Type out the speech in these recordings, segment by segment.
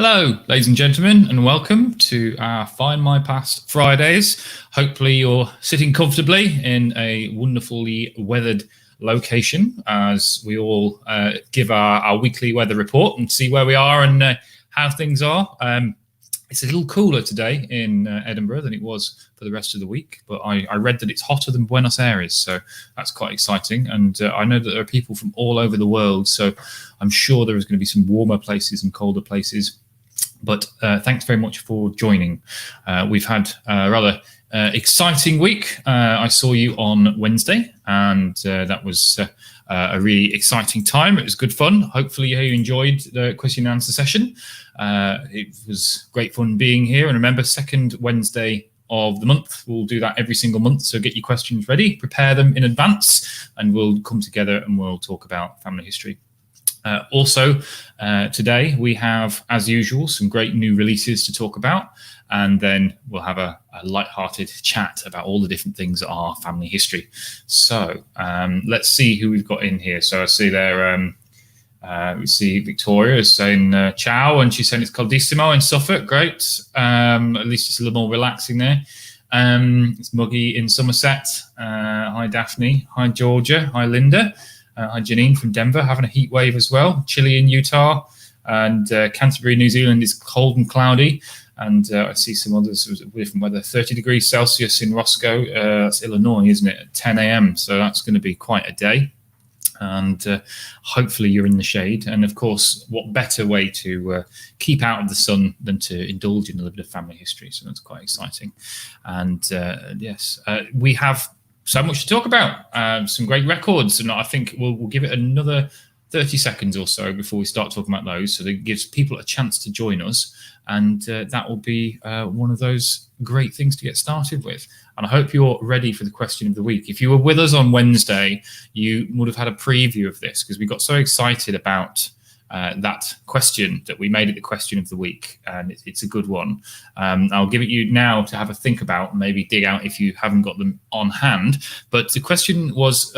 Hello, ladies and gentlemen, and welcome to our Findmypast Fridays. Hopefully you're sitting comfortably in a wonderfully weathered location as we all give our weekly weather report and see where we are and how things are. It's a little cooler today in Edinburgh than it was for the rest of the week, but I read that it's hotter than Buenos Aires, so that's quite exciting. And I know that there are people from all over the world, so I'm sure there is going to be some warmer places and colder places. But thanks very much for joining. We've had a rather exciting week. I saw you on Wednesday, and that was a really exciting time. It was good fun. Hopefully you enjoyed the question and answer session. It was great fun being here. And remember, second Wednesday of the month, we'll do that every single month. So get your questions ready, prepare them in advance, and we'll come together and we'll talk about family history. Also, today we have, as usual, some great new releases to talk about, and then we'll have a light-hearted chat about all the different things that are family history. So let's see who we've got in here. So I see there, we see Victoria is saying ciao, and she's saying it's caldissimo in Suffolk. Great. At least it's a little more relaxing there. It's muggy in Somerset. Hi, Daphne. Hi, Georgia. Hi, Linda. Hi, Janine from Denver, having a heat wave as well. Chilly in Utah, and Canterbury, New Zealand is cold and cloudy. And I see some others with different weather. 30 degrees Celsius in Roscoe. That's Illinois, isn't it? At 10 a.m. So that's going to be quite a day. And hopefully you're in the shade. And of course, what better way to keep out of the sun than to indulge in a little bit of family history? So that's quite exciting. And yes, we have so much to talk about, some great records, and I think we'll give it another 30 seconds or so before we start talking about those, so that it gives people a chance to join us, and that will be one of those great things to get started with. And I hope you're ready for the question of the week. If you were with us on Wednesday, you would have had a preview of this, because we got so excited about that question that we made it the question of the week, and it's a good one. I'll give it you now to have a think about, maybe dig out if you haven't got them on hand. But the question was,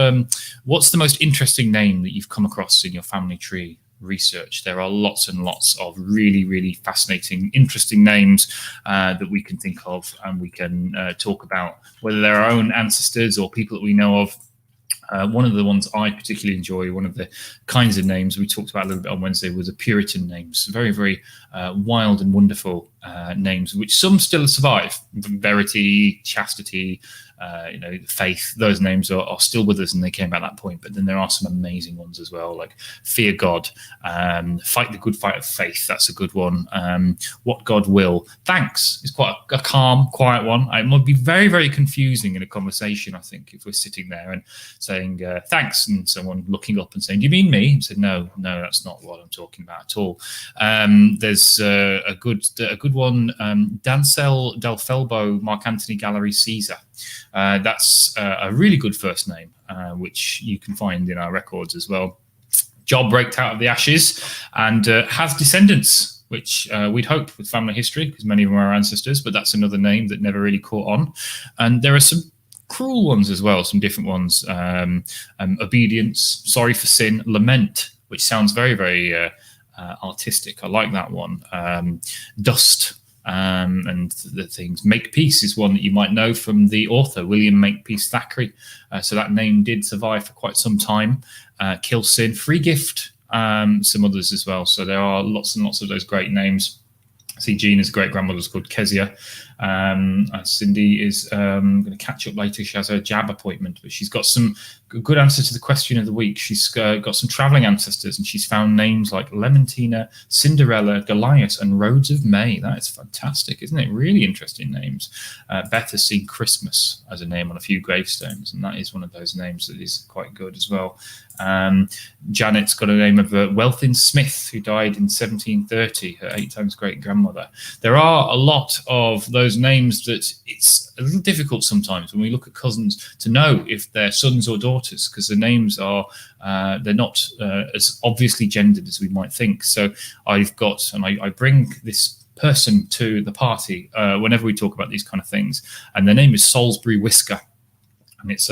what's the most interesting name that you've come across in your family tree research? There are lots and lots of really, really fascinating, interesting names that we can think of, and we can talk about whether they're our own ancestors or people that we know of. One of the ones I particularly enjoy, one of the kinds of names we talked about a little bit on Wednesday, was the Puritan names. Very, very wild and wonderful names, which some still survive. Verity, chastity, faith. Those names are still with us, and they came at that point. But then there are some amazing ones as well, like fear God, fight the good fight of faith. That's a good one. What God will. Thanks is quite a calm, quiet one. It might be very, very confusing in a conversation, I think, if we're sitting there and saying thanks, and someone looking up and saying, "Do you mean me?" And said, "No, that's not what I'm talking about at all." There's a good one, Dancel del Felbo, Mark Antony Gallery Caesar. That's a really good first name, which you can find in our records as well. Job raked out of the ashes, and has descendants, which we'd hope with family history, because many of them are our ancestors, but that's another name that never really caught on. And there are some cruel ones as well, some different ones. Obedience, sorry for sin, lament, which sounds very, very artistic. I like that one. Dust, and the things. Makepeace is one that you might know from the author William Makepeace Thackeray. So that name did survive for quite some time. Kill Sin, Free Gift, some others as well. So there are lots and lots of those great names. I see Gina's great grandmother's called Kezia. Cindy is going to catch up later. She has her jab appointment, but she's got some good answers to the question of the week. She's got some traveling ancestors, and she's found names like Lemontina, Cinderella, Goliath, and Roads of May. That is fantastic, isn't it? Really interesting names. Beth has seen Christmas as a name on a few gravestones, and that is one of those names that is quite good as well. Janet's got a name of Wealthin Smith, who died in 1730, her 8 times great grandmother. There are a lot of those names that it's a little difficult sometimes when we look at cousins to know if they're sons or daughters, because the names are they're not as obviously gendered as we might think. So I've got, and I bring this person to the party whenever we talk about these kind of things, and their name is Salisbury Whisker. And it's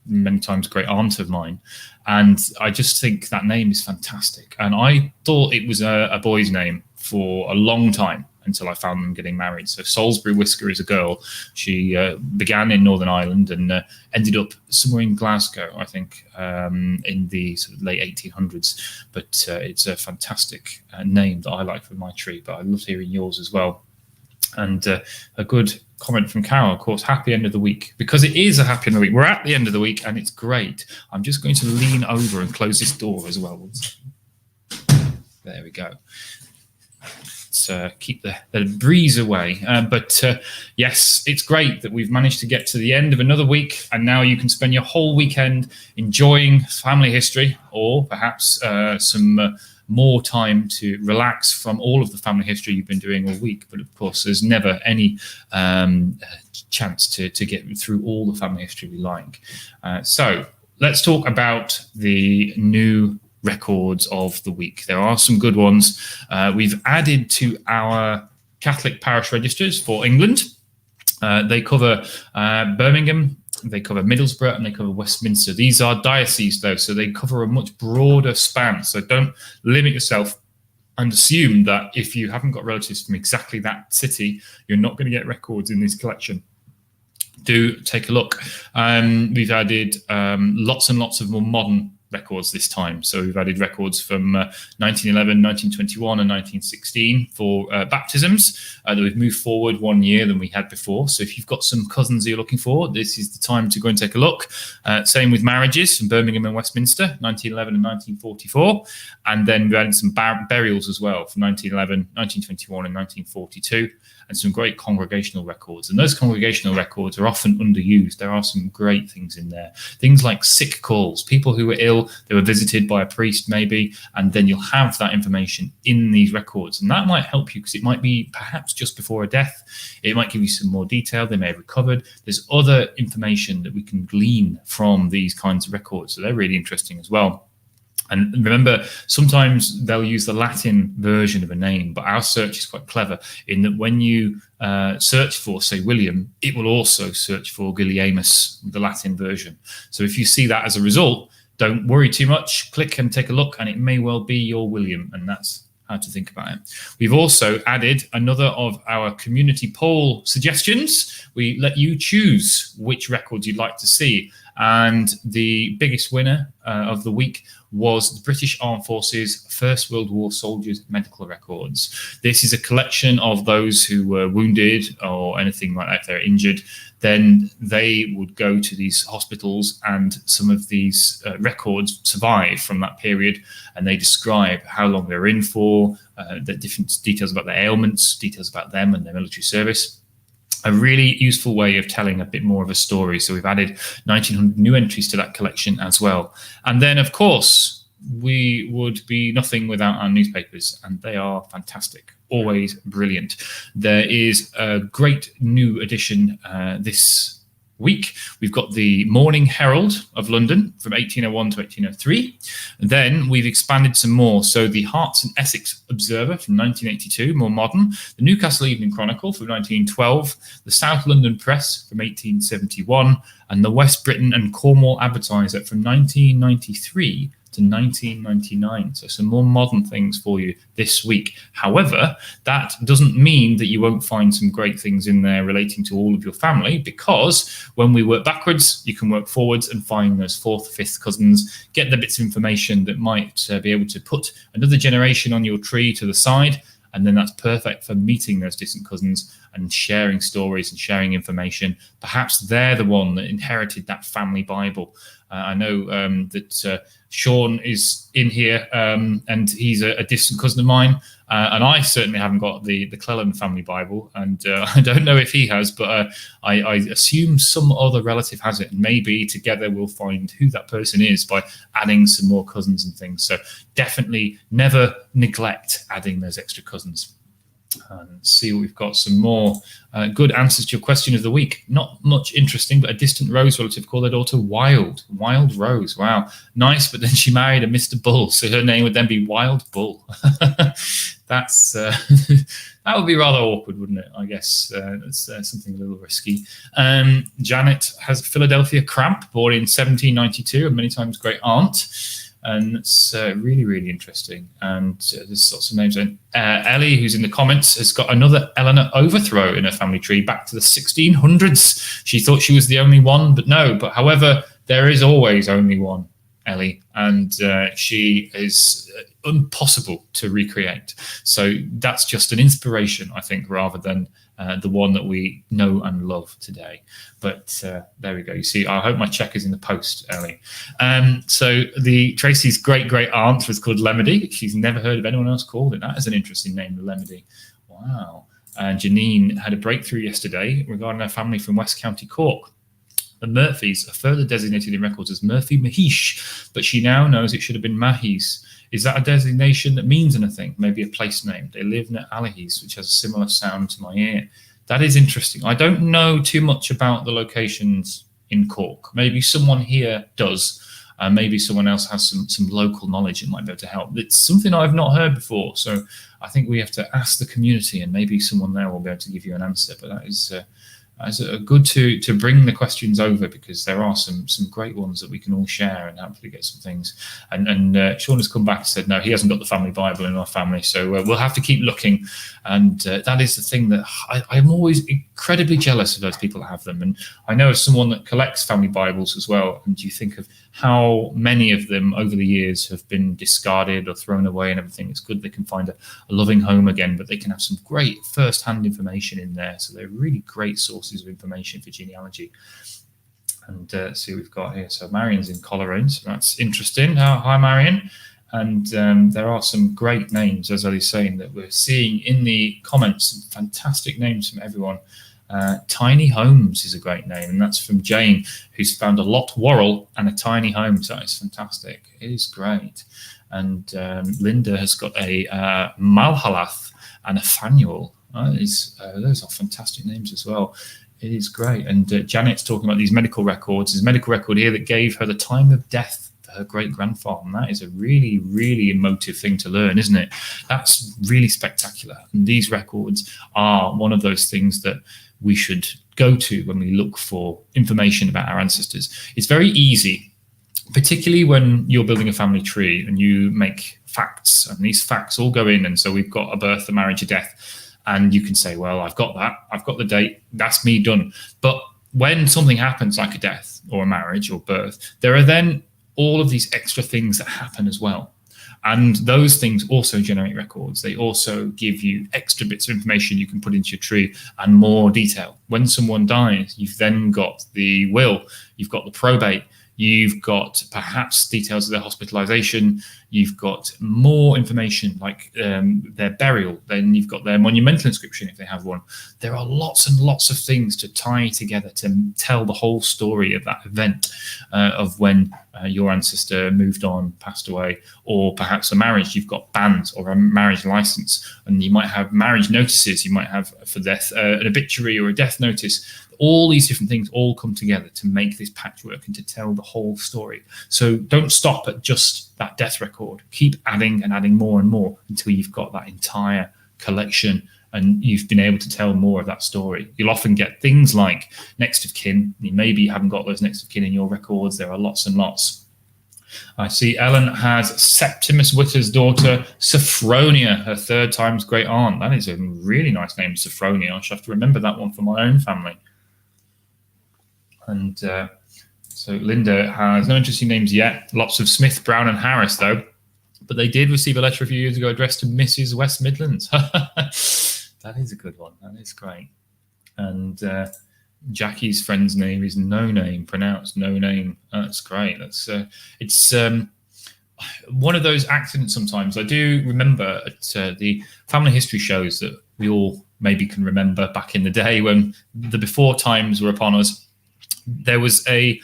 many times a great aunt of mine. And I just think that name is fantastic. And I thought it was a boy's name for a long time until I found them getting married. So Salisbury Whisker is a girl. She began in Northern Ireland and ended up somewhere in Glasgow, I think, in the sort of late 1800s. But it's a fantastic name that I like for my tree, but I love hearing yours as well. And a good comment from Carol, of course, happy end of the week, because it is a happy end of the week. We're at the end of the week and it's great. I'm just going to lean over and close this door as well. There we go. Let's keep the breeze away. But yes, it's great that we've managed to get to the end of another week, and now you can spend your whole weekend enjoying family history, or perhaps some more time to relax from all of the family history you've been doing all week. But of course, there's never any chance to get through all the family history we like. So let's talk about the new records of the week. There are some good ones. We've added to our Catholic parish registers for England. They cover Birmingham, they cover Middlesbrough, and they cover Westminster. These are dioceses, though, so they cover a much broader span. So don't limit yourself and assume that if you haven't got relatives from exactly that city, you're not going to get records in this collection. Do take a look. We've added lots and lots of more modern records this time. So we've added records from 1911, 1921 and 1916 for baptisms that we've moved forward 1 year than we had before. So if you've got some cousins you're looking for, this is the time to go and take a look. Same with marriages from Birmingham and Westminster, 1911 and 1944. And then we added some burials as well from 1911, 1921 and 1942. And some great congregational records. And those congregational records are often underused. There are some great things in there. Things like sick calls, people who were ill, they were visited by a priest maybe, and then you'll have that information in these records. And that might help you because it might be perhaps just before a death. It might give you some more detail. They may have recovered. There's other information that we can glean from these kinds of records. So they're really interesting as well. And remember, sometimes they'll use the Latin version of a name, but our search is quite clever in that when you search for, say, William, it will also search for Guilliamus, the Latin version. So if you see that as a result, don't worry too much. Click and take a look, and it may well be your William, and that's how to think about it. We've also added another of our community poll suggestions. We let you choose which records you'd like to see. And the biggest winner of the week was the British Armed Forces First World War soldiers' medical records. This is a collection of those who were wounded or anything like that. If they're injured, then they would go to these hospitals, and some of these records survive from that period, and they describe how long they're in for, the different details about their ailments, details about them and their military service. A really useful way of telling a bit more of a story. So we've added 1,900 new entries to that collection as well. And then, of course, we would be nothing without our newspapers, and they are fantastic, always brilliant. There is a great new edition this week. We've got the Morning Herald of London from 1801 to 1803. Then we've expanded some more. So the Herts and Essex Observer from 1982, more modern. The Newcastle Evening Chronicle from 1912. The South London Press from 1871. And the West Briton and Cornwall Advertiser from 1993 to 1999. So some more modern things for you this week. However, that doesn't mean that you won't find some great things in there relating to all of your family, because when we work backwards, you can work forwards and find those fourth, fifth cousins, get the bits of information that might be able to put another generation on your tree to the side. And then that's perfect for meeting those distant cousins and sharing stories and sharing information. Perhaps they're the one that inherited that family Bible. I know that Sean is in here, and he's a distant cousin of mine. And I certainly haven't got the Cleland family Bible, and I don't know if he has, but I assume some other relative has it. And maybe together we'll find who that person is by adding some more cousins and things. So definitely never neglect adding those extra cousins. And see what we've got. Some more good answers to your question of the week. Not much interesting, but a distant Rose relative called her daughter Wild Rose. Wow, nice. But then she married a Mr. Bull, so her name would then be Wild Bull. That's that would be rather awkward, wouldn't it? I guess it's something a little risky. Janet has Philadelphia Cramp, born in 1792, and many times great aunt. And it's really, really interesting. And there's lots of names. And Ellie, who's in the comments, has got another Eleanor Overthrow in her family tree back to the 1600s. She thought she was the only one, but no. But however, there is always only one Ellie, and she is impossible to recreate. So that's just an inspiration, I think, rather than the one that we know and love today. But there we go. You see, I hope my check is in the post, Ellie. So Tracy's great aunt was called Lemedy. She's never heard of anyone else called it. That is an interesting name, Lemedy. Wow. And Janine had a breakthrough yesterday regarding her family from West County Cork. The Murphys are further designated in records as Murphy Mahish, but she now knows it should have been Mahis. Is that a designation that means anything? Maybe a place name. They live near Alahis, which has a similar sound to my ear. That is interesting. I don't know too much about the locations in Cork. Maybe someone here does. Maybe someone else has some local knowledge and might be able to help. It's something I've not heard before. So I think we have to ask the community, and maybe someone there will be able to give you an answer. But that is good to bring the questions over, because there are some great ones that we can all share and hopefully get some things. And Sean has come back and said, no, he hasn't got the family Bible in our family, so we'll have to keep looking. And that is the thing that I'm always incredibly jealous of those people that have them. And I know as someone that collects family Bibles as well, and you think of how many of them over the years have been discarded or thrown away and everything. It's good they can find a loving home again, but they can have some great first-hand information in there. So they're really great sources of information for genealogy. And see what we've got here. So Marion's in Coleraine, so that's interesting. Hi, Marion. And there are some great names, as Ellie's saying, that we're seeing in the comments. Some fantastic names from everyone. Tiny Homes is a great name, and that's from Jane, who's found a lot Worrell and a tiny home. So it's fantastic. It is great. And Linda has got a Malhalath and a Fanuel. Those are fantastic names as well. It is great. And Janet's talking about these medical records. There's a medical record here that gave her the time of death for her great-grandfather. And that is a really, really emotive thing to learn, isn't it? That's really spectacular. And these records are one of those things that we should go to when we look for information about our ancestors. It's very easy, particularly when you're building a family tree and you make facts, and these facts all go in. And so we've got a birth, a marriage, a death. And you can say, well, I've got that. I've got the date. That's me done. But when something happens like a death or a marriage or birth, there are then all of these extra things that happen as well. And those things also generate records. They also give you extra bits of information you can put into your tree and more detail. When someone dies, you've then got the will, you've got the probate, you've got perhaps details of their hospitalization, you've got more information like their burial, then you've got their monumental inscription if they have one. There are lots and lots of things to tie together to tell the whole story of that event, of when your ancestor moved on, passed away, or perhaps a marriage. You've got banns or a marriage license, and you might have marriage notices. You might have for death an obituary or a death notice. All these different things all come together to make this patchwork and to tell the whole story. So don't stop at just that death record. Keep adding and adding more and more until you've got that entire collection and you've been able to tell more of that story. You'll often get things like next of kin. Maybe you haven't got those next of kin in your records. There are lots and lots. I see Ellen has Septimus Witter's daughter, Sophronia, her third time's great aunt. That is a really nice name, Sophronia. I shall have to remember that one for my own family. And so Linda has no interesting names yet. Lots of Smith, Brown, and Harris, though. But they did receive a letter a few years ago addressed to Mrs. West Midlands. That is a good one. That is great. And Jackie's friend's name is No Name, pronounced No Name. That's great. That's it's one of those accidents sometimes. I do remember at the family history shows that we all maybe can remember back in the day when the before times were upon us. There was a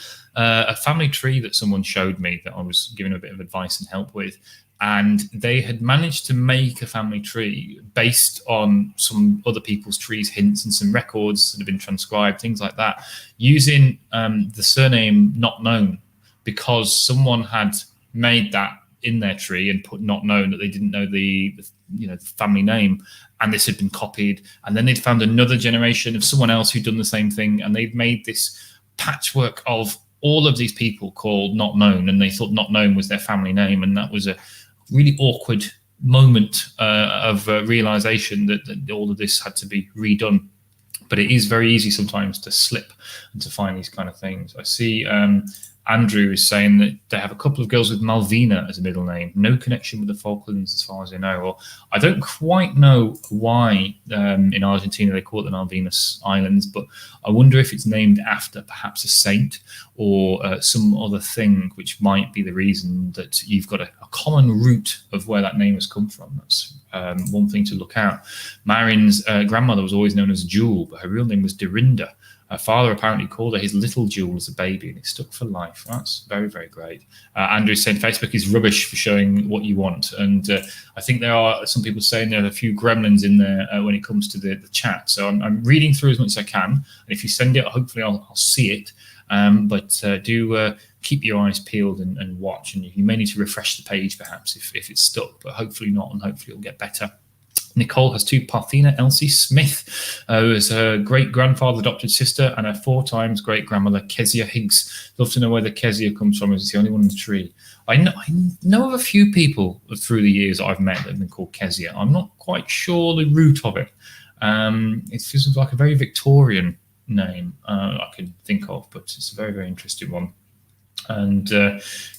family tree that someone showed me that I was giving a bit of advice and help with. And they had managed to make a family tree based on some other people's trees, hints, and some records that have been transcribed, things like that, using the surname Not Known, because someone had made that in their tree and put Not Known, that they didn't know the family name, and this had been copied. And then they'd found another generation of someone else who'd done the same thing, and they'd made this patchwork of all of these people called Not Known, and they thought Not Known was their family name, and that was a really awkward moment of realization that all of this had to be redone. But it is very easy sometimes to slip and to find these kind of things. I see Andrew is saying that they have a couple of girls with Malvina as a middle name. No connection with the Falklands as far as I know. Or I don't quite know why in Argentina they call it the Malvinas Islands, but I wonder if it's named after perhaps a saint or some other thing, which might be the reason that you've got a common root of where that name has come from. That's one thing to look out. Marin's grandmother was always known as Jewel, but her real name was Dorinda. Her father apparently called her his little Jewel as a baby, and it stuck for life. That's very, very great. Andrew saying Facebook is rubbish for showing what you want. And I think there are some people saying there are a few gremlins in there when it comes to the chat. So I'm reading through as much as I can. And if you send it, hopefully I'll see it. But do keep your eyes peeled and watch. And you may need to refresh the page perhaps if it's stuck, but hopefully not, and hopefully it'll get better. Nicole has two Parthena Elsie Smith, who is her great-grandfather's adopted sister, and her 4 times great-grandmother, Kezia Higgs. Love to know where the Kezia comes from, as it's the only one in the tree. I know of a few people through the years that I've met that have been called Kezia. I'm not quite sure the root of it. It feels like a very Victorian name I can think of, but it's a very, very interesting one. And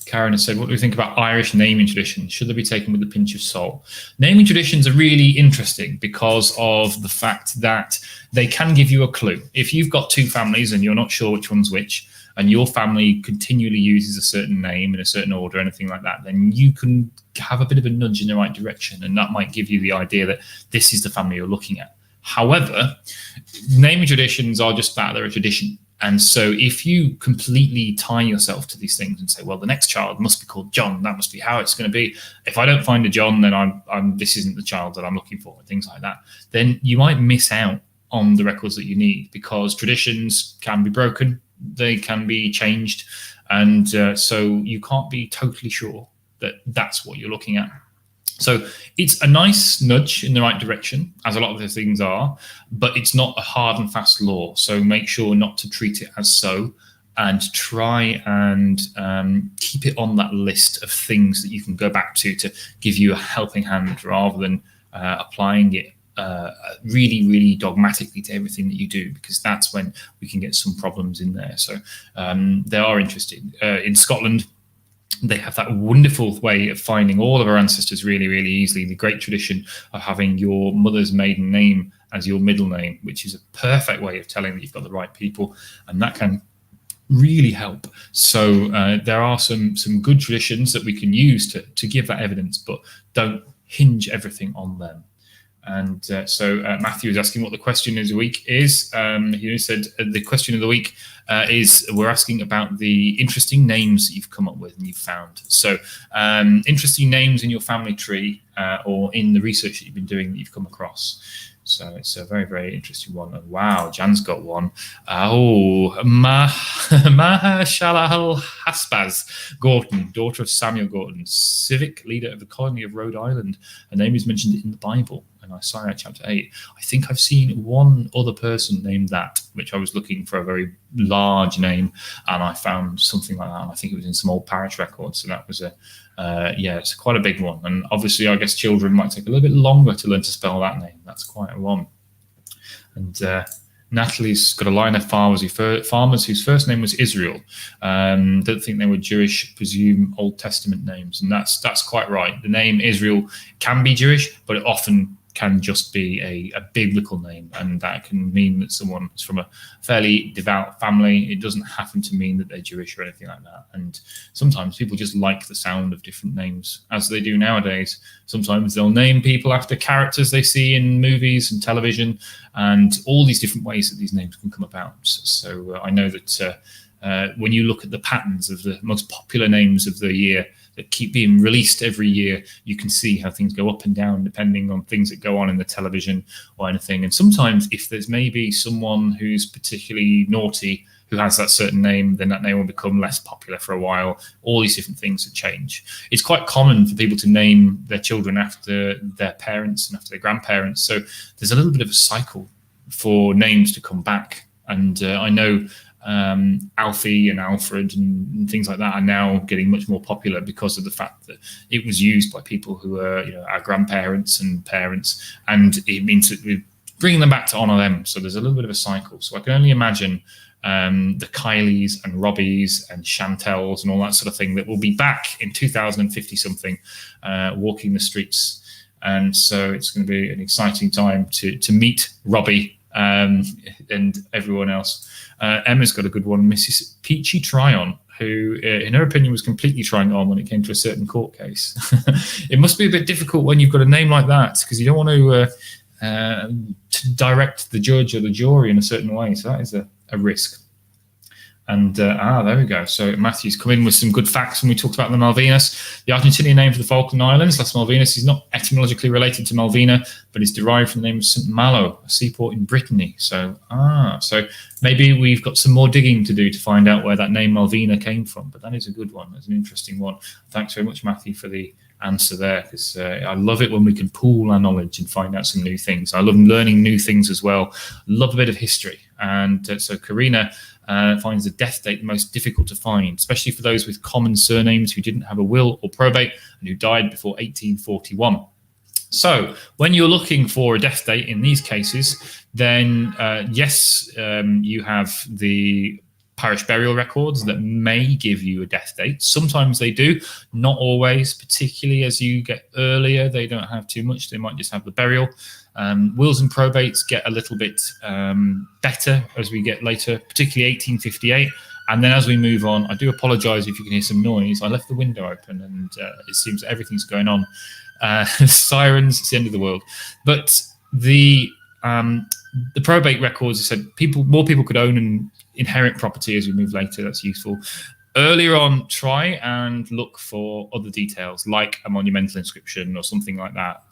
Karen has said, what do we think about Irish naming traditions? Should they be taken with a pinch of salt? Naming traditions are really interesting because of the fact that they can give you a clue. If you've got 2 families and you're not sure which one's which, and your family continually uses a certain name in a certain order, anything like that, then you can have a bit of a nudge in the right direction, and that might give you the idea that this is the family you're looking at. However, naming traditions are just that, they're a tradition. And so if you completely tie yourself to these things and say, well, the next child must be called John, that must be how it's going to be. If I don't find a John, then this isn't the child that I'm looking for, and things like that. Then you might miss out on the records that you need, because traditions can be broken, they can be changed. And so you can't be totally sure that that's what you're looking at. So it's a nice nudge in the right direction, as a lot of those things are, but it's not a hard and fast law. So make sure not to treat it as so, and try and keep it on that list of things that you can go back to give you a helping hand, rather than applying it really, really dogmatically to everything that you do, because that's when we can get some problems in there. So they are interesting. In Scotland, they have that wonderful way of finding all of our ancestors really, really easily. The great tradition of having your mother's maiden name as your middle name, which is a perfect way of telling that you've got the right people, and that can really help. So there are some good traditions that we can use to give that evidence, but don't hinge everything on them. And so Matthew is asking what the question of the week is. He said the question of the week is, we're asking about the interesting names that you've come up with and you've found. So interesting names in your family tree or in the research that you've been doing that you've come across. So it's a very, very interesting one. And wow, Jan's got one. Mahershala Haspaz Gorton, daughter of Samuel Gorton, civic leader of the colony of Rhode Island. Her name is mentioned in the Bible, in Isaiah chapter 8. I think I've seen one other person named that, which I was looking for a very large name, and I found something like that. And I think it was in some old parish records. So that was it's quite a big one. And obviously, I guess children might take a little bit longer to learn to spell that name. That's quite a one. And Natalie's got a line of farmers whose first name was Israel. Don't think they were Jewish, presume Old Testament names. And that's quite right. The name Israel can be Jewish, but it often can just be a biblical name, and that can mean that someone is from a fairly devout family. It doesn't happen to mean that they're Jewish or anything like that. And sometimes people just like the sound of different names, as they do nowadays. Sometimes they'll name people after characters they see in movies and television, and all these different ways that these names can come about. So I know that when you look at the patterns of the most popular names of the year that keep being released every year, you can see how things go up and down depending on things that go on in the television or anything. And sometimes if there's maybe someone who's particularly naughty who has that certain name, then that name will become less popular for a while. All these different things that change. It's quite common for people to name their children after their parents and after their grandparents. So there's a little bit of a cycle for names to come back. And I know Alfie and Alfred and things like that are now getting much more popular because of the fact that it was used by people who were, our grandparents and parents, and it means that we're bringing them back to honour them. So there's a little bit of a cycle. So I can only imagine the Kylies and Robbies and Chantels and all that sort of thing that will be back in 2050 something, walking the streets. And so it's going to be an exciting time to meet Robbie and everyone else. Emma's got a good one, Mrs. Peachy Tryon, who, in her opinion, was completely trying on when it came to a certain court case. It must be a bit difficult when you've got a name like that, because you don't want to direct the judge or the jury in a certain way. So that is a risk. And there we go. So Matthew's come in with some good facts when we talked about the Malvinas. The Argentinian name for the Falkland Islands, Las Malvinas, is not etymologically related to Malvina, but is derived from the name of St. Malo, a seaport in Brittany. So maybe we've got some more digging to do to find out where that name Malvina came from. But that is a good one. That's an interesting one. Thanks very much, Matthew, for the answer there, because I love it when we can pool our knowledge and find out some new things. I love learning new things as well. Love a bit of history. And so Karina finds the death date the most difficult to find, especially for those with common surnames who didn't have a will or probate and who died before 1841. So when you're looking for a death date in these cases, then yes, you have the parish burial records that may give you a death date. Sometimes they do, not always, particularly as you get earlier. They don't have too much. They might just have the burial. Wills and probates get a little bit better as we get later, particularly 1858. And then as we move on, I do apologise if you can hear some noise. I left the window open and it seems that everything's going on. Sirens, it's the end of the world. But the probate records, I said, more people could own and inherit property as we move later. That's useful. Earlier on, try and look for other details like a monumental inscription or something like that.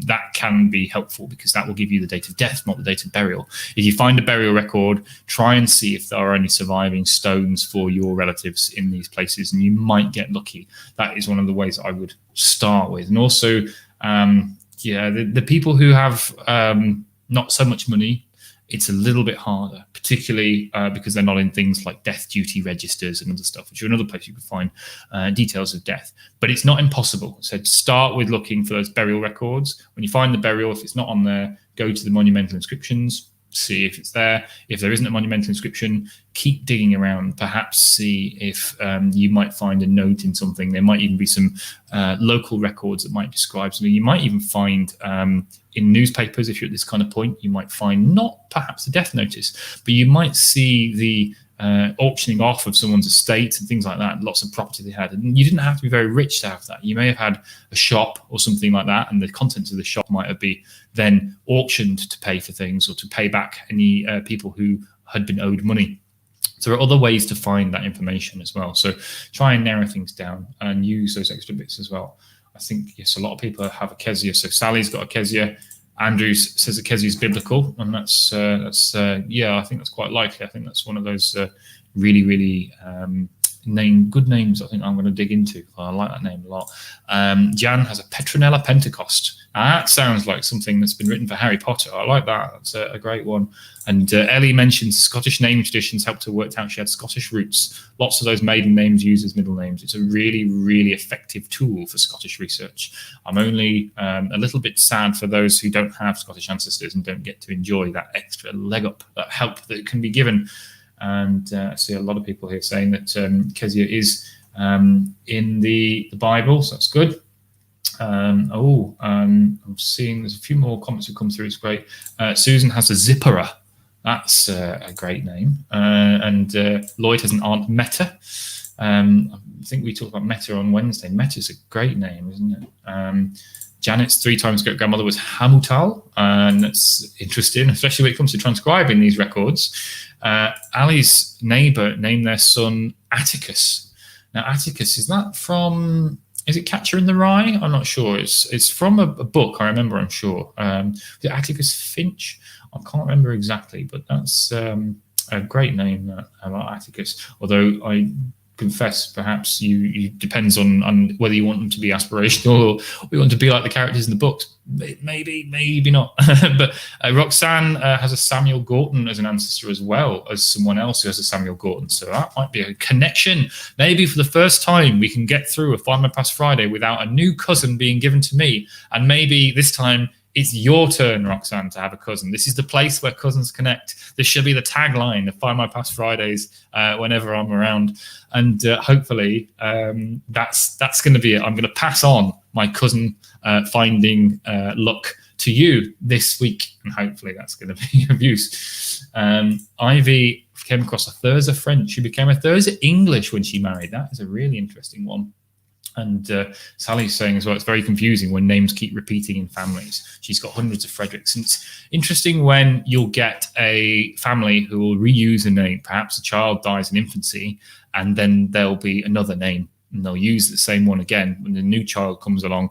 That can be helpful because that will give you the date of death, not the date of burial. If you find a burial record, try and see if there are any surviving stones for your relatives in these places, and you might get lucky. That is one of the ways I would start with. And also, the people who have not so much money, it's a little bit harder, particularly because they're not in things like death duty registers and other stuff, which are another place you can find details of death. But it's not impossible. So start with looking for those burial records. When you find the burial, if it's not on there, go to the monumental inscriptions, see if it's there. If there isn't a monumental inscription, keep digging around. Perhaps see if you might find a note in something. There might even be some local records that might describe something. You might even find in newspapers, if you're at this kind of point, you might find not perhaps the death notice, but you might see the auctioning off of someone's estate and things like that, lots of property they had. And you didn't have to be very rich to have that. You may have had a shop or something like that, and the contents of the shop might have been then auctioned to pay for things or to pay back any people who had been owed money. So there are other ways to find that information as well. So try and narrow things down and use those extra bits as well. I think, yes, a lot of people have a Kezia. So Sally's got a Kezia. Andrews says that Kezia is biblical, and that's I think that's quite likely. I think that's one of those really, really good names I think I'm going to dig into. I like that name a lot. Jan has a Petronella Pentecost. That sounds like something that's been written for Harry Potter. I like that. That's a great one. And Ellie mentions Scottish naming traditions helped her work out she had Scottish roots. Lots of those maiden names use as middle names. It's a really, really effective tool for Scottish research. I'm only a little bit sad for those who don't have Scottish ancestors and don't get to enjoy that extra leg up, that help that can be given. And I see a lot of people here saying that Kezia is in the Bible, so that's good. I'm seeing there's a few more comments have come through. It's great. Susan has a Zipporah. That's a great name. And Lloyd has an Aunt Meta. I think we talked about Meta on Wednesday. Meta's a great name, isn't it? Janet's 3 times great grandmother was Hamutal, and that's interesting, especially when it comes to transcribing these records. Ali's neighbour named their son Atticus. Now, Atticus, is it Catcher in the Rye? I'm not sure. It's from a book, I remember, I'm sure. Is it Atticus Finch? I can't remember exactly, but that's a great name, Atticus. Although I confess, perhaps you depends on whether you want them to be aspirational or you want to be like the characters in the books. Maybe not. But Roxanne has a Samuel Gorton as an ancestor, as well as someone else who has a Samuel Gorton. So that might be a connection. Maybe for the first time we can get through a Find My Past Friday without a new cousin being given to me. And maybe this time it's your turn, Roxanne, to have a cousin. This is the place where cousins connect. This should be the tagline of Find My Past Fridays whenever I'm around. And hopefully that's going to be it. I'm going to pass on my cousin finding luck to you this week. And hopefully that's going to be of use. Ivy came across a Thurza French. She became a Thurza English when she married. That is a really interesting one. And Sally's saying as well, it's very confusing when names keep repeating in families. She's got hundreds of Fredericks. And it's interesting when you'll get a family who will reuse a name. Perhaps a child dies in infancy, and then there'll be another name, and they'll use the same one again when the new child comes along.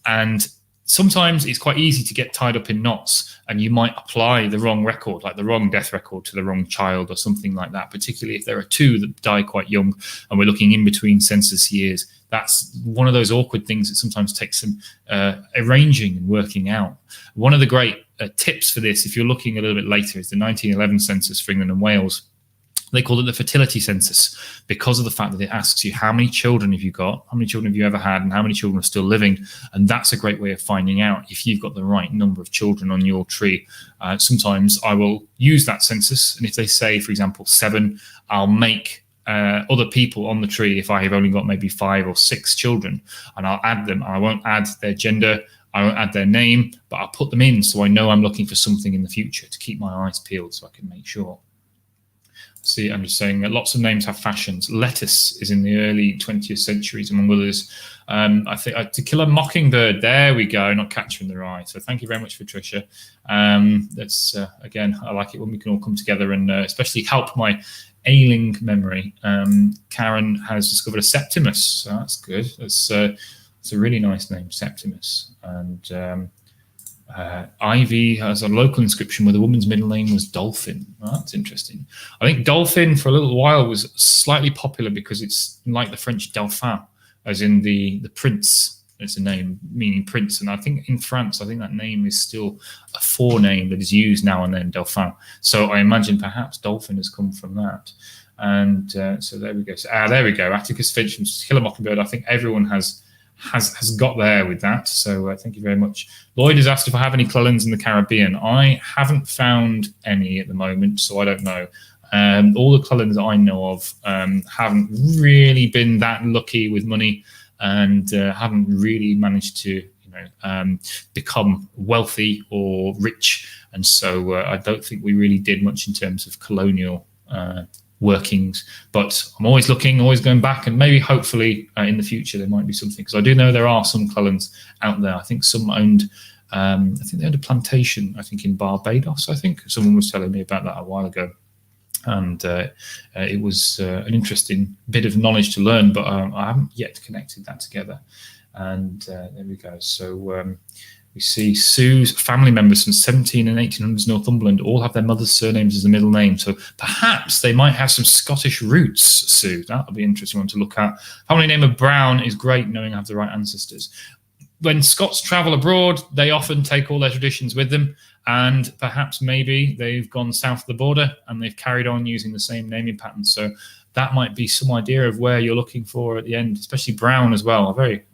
And sometimes it's quite easy to get tied up in knots, and you might apply the wrong record, like the wrong death record, to the wrong child or something like that, particularly if there are two that die quite young and we're looking in between census years. That's one of those awkward things that sometimes takes some arranging and working out. One of the great tips for this, if you're looking a little bit later, is the 1911 census for England and Wales. They call it the fertility census because of the fact that it asks you how many children have you got, how many children have you ever had, and how many children are still living. And that's a great way of finding out if you've got the right number of children on your tree. Sometimes I will use that census, and if they say, for example, 7, I'll make other people on the tree if I have only got maybe 5 or 6 children, and I'll add them. I won't add their gender, I won't add their name, but I'll put them in so I know I'm looking for something in the future to keep my eyes peeled so I can make sure. See, I'm just saying that lots of names have fashions. Lettuce is in the early 20th centuries, among others. I think To Kill a Mockingbird, there we go, not Catcher in the Rye. So thank you very much, Patricia. That's again, I like it when we can all come together and especially help my ailing memory. Karen has discovered a Septimus, so that's good. It's a really nice name, Septimus. And Ivy has a local inscription where the woman's middle name was Dolphin. Oh, that's interesting. I think Dolphin for a little while was slightly popular because it's like the French Dauphin, as in the prince. It's a name meaning prince. And I think in France, I think that name is still a forename that is used now and then, Dauphin. So I imagine perhaps Dolphin has come from that. And so there we go. So, there we go. Atticus Finch from To Kill a Mockingbird. I think everyone has got there with that. So thank you very much. Lloyd has asked if I have any Cullens in the Caribbean. I haven't found any at the moment, so I don't know. All the Cullens I know of haven't really been that lucky with money and haven't really managed to become wealthy or rich. And so I don't think we really did much in terms of colonial workings, but I'm always looking, always going back, and maybe hopefully in the future there might be something, because I do know there are some Cullens out there. I think some owned they owned a plantation, I think in Barbados. I think someone was telling me about that a while ago, and it was an interesting bit of knowledge to learn, but I haven't yet connected that together. And there we go. So we see Sue's family members from 17 and 1800s Northumberland all have their mother's surnames as the middle name. So perhaps they might have some Scottish roots, Sue. That'll be an interesting one to look at. Family name of Brown is great, knowing I have the right ancestors. When Scots travel abroad, they often take all their traditions with them, and perhaps maybe they've gone south of the border and they've carried on using the same naming pattern. So that might be some idea of where you're looking for at the end, especially Brown as well, a very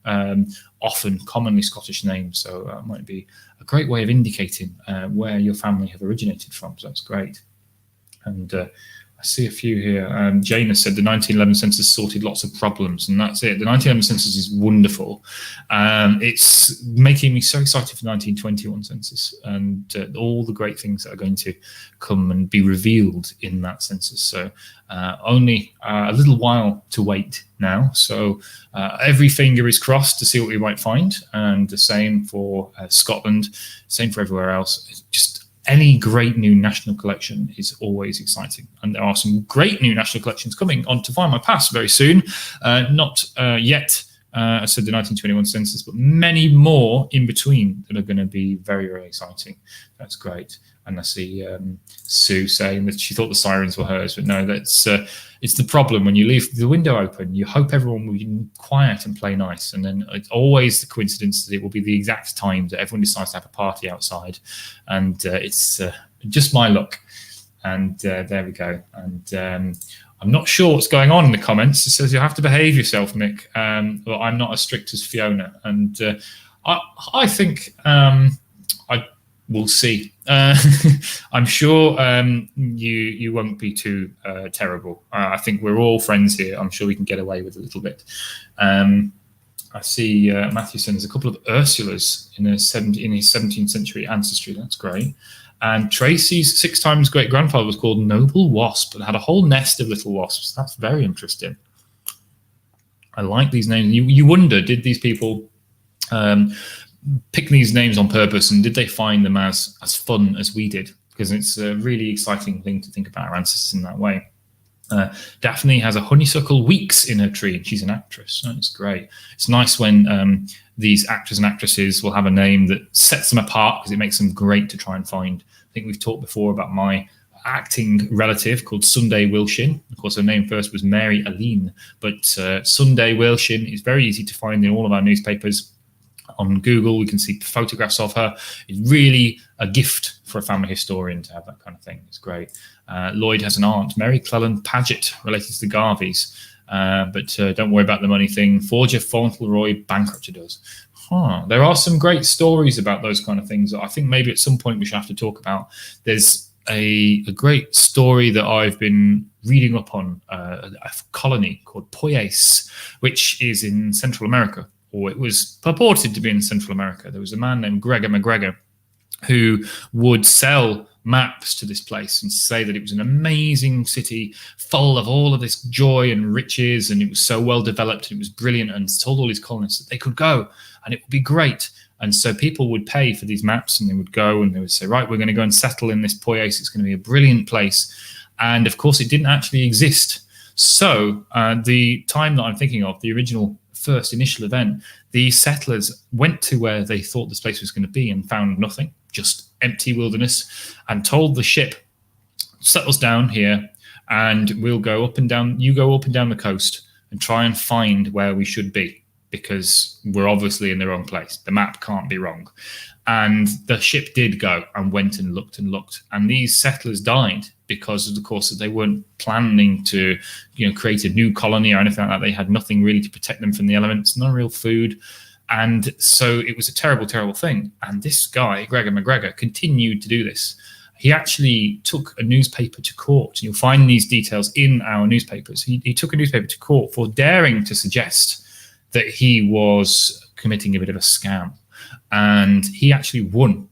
often commonly Scottish name. So that might be a great way of indicating where your family have originated from. So that's great. And I see a few here. Jane has said the 1911 census sorted lots of problems, and that's it. The 1911 census is wonderful. It's making me so excited for the 1921 census and all the great things that are going to come and be revealed in that census. So only a little while to wait now. So every finger is crossed to see what we might find, and the same for Scotland, same for everywhere else. It's just any great new national collection is always exciting, and there are some great new national collections coming on to Find My Past very soon. Not yet I said the 1921 census, but many more in between that are going to be very, very exciting. That's great. And I see Sue saying that she thought the sirens were hers, but no, that's it's the problem when you leave the window open. You hope everyone will be quiet and play nice, and then it's always the coincidence that it will be the exact time that everyone decides to have a party outside, and it's just my luck. And there we go. And I'm not sure what's going on in the comments. It says you have to behave yourself, Mick. Well, I'm not as strict as Fiona, and I think we'll see. I'm sure you won't be too terrible. I think we're all friends here. I'm sure we can get away with a little bit. I see Matthew says there's a couple of Ursulas in his 17th century ancestry. That's great. And Tracy's 6 times great-grandfather was called Noble Wasp and had a whole nest of little wasps. That's very interesting. I like these names. You wonder, did these people pick these names on purpose, and did they find them as fun as we did? Because it's a really exciting thing to think about our ancestors in that way. Daphne has a honeysuckle weeks in her tree. She's an actress. That's great. It's nice when these actors and actresses will have a name that sets them apart, because it makes them great to try and find. I think we've talked before about my acting relative called Sunday Wilshin. Of course, her name first was Mary Aline, but Sunday Wilshin is very easy to find in all of our newspapers. On Google, we can see photographs of her. It's really a gift for a family historian to have that kind of thing. It's great. Lloyd has an aunt, Mary Cleland Paget, related to the Garveys. But don't worry about the money thing. Forger Fauntleroy bankrupted us. There are some great stories about those kind of things that I think maybe at some point we should have to talk about. There's a great story that I've been reading up on, a colony called Poyais, which is in Central America, or it was purported to be in Central America. There was a man named Gregor McGregor who would sell maps to this place and say that it was an amazing city full of all of this joy and riches, and it was so well developed and it was brilliant, and told all these colonists that they could go and it would be great. And so people would pay for these maps, and they would go and they would say, right, we're going to go and settle in this Poyais. It's going to be a brilliant place. And of course, it didn't actually exist. So the time that I'm thinking of, the original first initial event, the settlers went to where they thought this place was going to be and found nothing, just empty wilderness, and told the ship, settles down here, and we'll go up and down, you go up and down the coast and try and find where we should be, because we're obviously in the wrong place. The map can't be wrong. And the ship did go and went and looked and looked. And these settlers died because of the course that they weren't planning to, create a new colony or anything like that. They had nothing really to protect them from the elements, no real food. And so it was a terrible, terrible thing. And this guy, Gregor McGregor, continued to do this. He actually took a newspaper to court. You'll find these details in our newspapers. He took a newspaper to court for daring to suggest that he was committing a bit of a scam. And he actually won.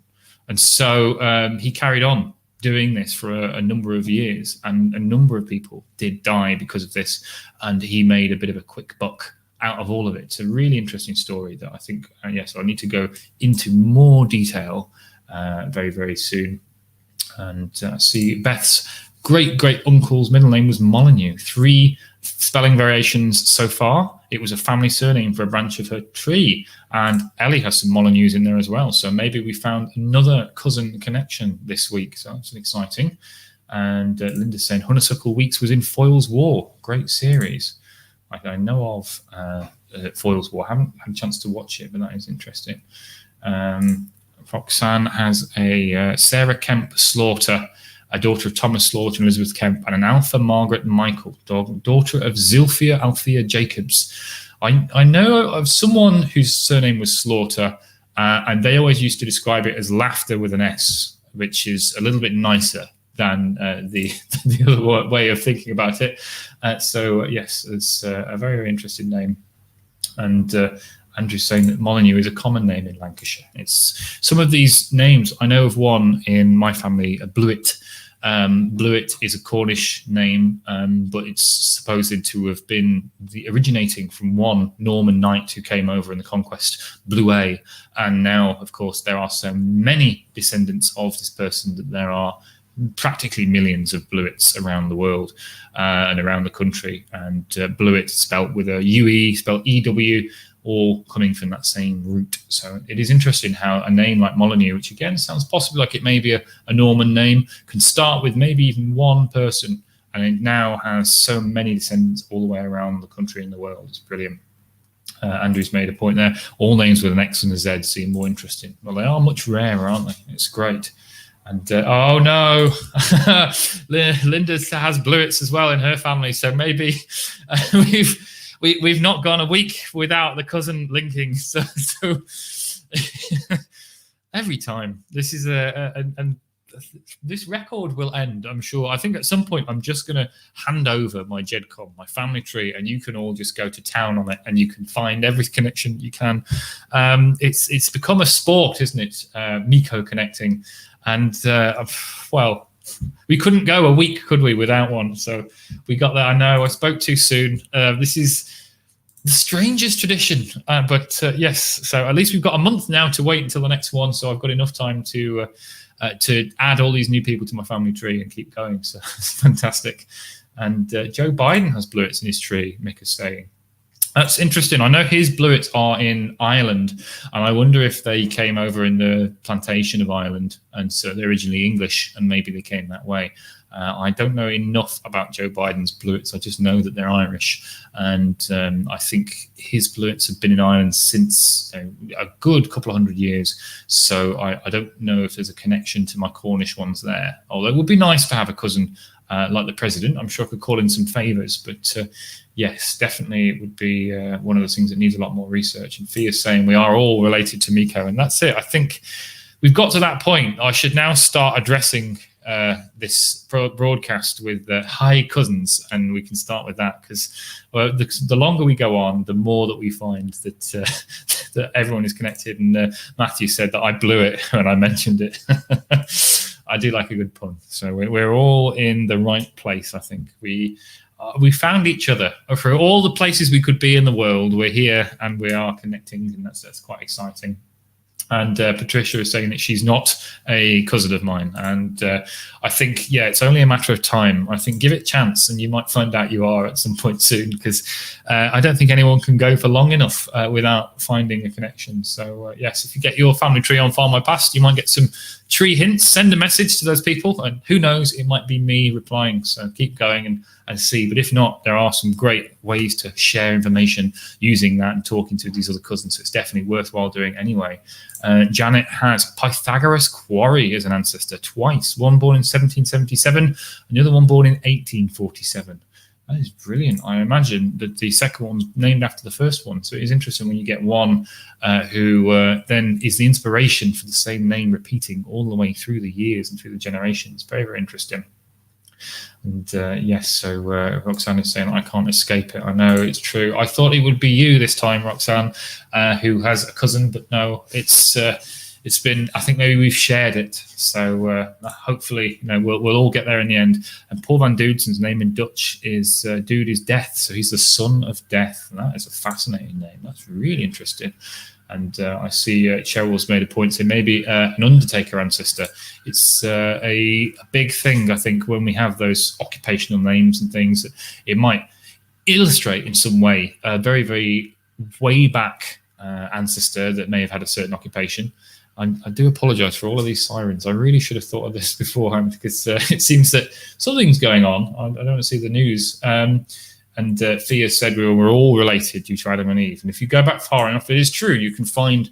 And so he carried on doing this for a number of years. And a number of people did die because of this. And he made a bit of a quick buck out of all of it. It's a really interesting story that I think, yes, I need to go into more detail very, very soon. And see Beth's great-great-uncle's middle name was Molyneux. 3 spelling variations so far. It was a family surname for a branch of her tree. And Ellie has some Molyneux in there as well. So maybe we found another cousin connection this week. So that's exciting. And Linda's saying Honeysuckle Weeks was in Foyle's War. Great series. I know of Foyle's War. I haven't had a chance to watch it, but that is interesting. Roxanne has a Sarah Kemp Slaughter, a daughter of Thomas Slaughter and Elizabeth Kemp, and an Alpha Margaret Michael, daughter of Zilphia Althea Jacobs. I know of someone whose surname was Slaughter, and they always used to describe it as laughter with an S, which is a little bit nicer than the other way of thinking about it. So yes, it's a very, very interesting name. And Andrew's saying that Molyneux is a common name in Lancashire. It's some of these names. I know of one in my family, a Blewett. Blewett is a Cornish name, but it's supposed to have been originating from one Norman knight who came over in the conquest, Bluet. And now, of course, there are so many descendants of this person that there are practically millions of Blewetts around the world and around the country. And Blewett spelt with a UE, spelled EW, all coming from that same root. So it is interesting how a name like Molyneux, which again sounds possibly like it may be a Norman name, can start with maybe even one person, and it now has so many descendants all the way around the country and the world. It's brilliant. Andrew's made a point there. All names with an X and a Z seem more interesting. Well, they are much rarer, aren't they? It's great. And oh no, Linda has Blewitts as well in her family, so maybe we've not gone a week without the cousin linking. So every time this is and this record will end, I'm sure. I think at some point I'm just going to hand over my GEDCOM, my family tree, and you can all just go to town on it, and you can find every connection you can. It's become a sport, isn't it? Myko connecting. And, well, we couldn't go a week, could we, without one? So we got that. I know I spoke too soon. This is the strangest tradition. But yes, so at least we've got a month now to wait until the next one. So I've got enough time to add all these new people to my family tree and keep going. So it's fantastic. And Joe Biden has Blewitts in his tree, Mick is saying. That's interesting. I know his Blewitts are in Ireland, and I wonder if they came over in the plantation of Ireland, and so they're originally English, and maybe they came that way. I don't know enough about Joe Biden's Blewitts. I just know that they're Irish, and I think his Blewitts have been in Ireland since a good couple of hundred years. So I don't know if there's a connection to my Cornish ones there. Although it would be nice to have a cousin like the president. I'm sure I could call in some favours, but yes, definitely it would be one of those things that needs a lot more research. And Fia's saying we are all related to Myko, and that's it. I think we've got to that point. I should now start addressing this broadcast with hi cousins, and we can start with that, because the longer we go on, the more that we find that that everyone is connected. And Matthew said that I blew it when I mentioned it. I do like a good pun. So we're all in the right place, I think. We found each other. For all the places we could be in the world, we're here and we are connecting, and that's quite exciting. And Patricia is saying that she's not a cousin of mine. And I think, yeah, it's only a matter of time. I think give it a chance and you might find out you are at some point soon, because I don't think anyone can go for long enough without finding a connection. So, yes, if you get your family tree on Findmypast, you might get some tree hints. Send a message to those people, and who knows, it might be me replying. So keep going and see. But if not, there are some great ways to share information using that and talking to these other cousins. So it's definitely worthwhile doing anyway. Janet has Pythagoras Quarry as an ancestor twice, one born in 1777 and the other one born in 1847. That is brilliant. I imagine that the second one's named after the first one. So it is interesting when you get one who then is the inspiration for the same name repeating all the way through the years and through the generations. Very, very interesting. And yes, so Roxanne is saying, I can't escape it. I know, it's true. I thought it would be you this time, Roxanne, who has a cousin, but no, it's been, I think maybe we've shared it. So hopefully, we'll all get there in the end. And Paul van Dudsen's name in Dutch is Dude is Death. So he's the son of death. And that is a fascinating name. That's really interesting. And I see Cheryl's made a point saying maybe an undertaker ancestor. It's a big thing, I think, when we have those occupational names and things. It might illustrate in some way a very, very way back ancestor that may have had a certain occupation. I do apologise for all of these sirens. I really should have thought of this beforehand, because it seems that something's going on. I don't see the news. And Thea said we were all related due to Adam and Eve. And if you go back far enough, it is true. You can find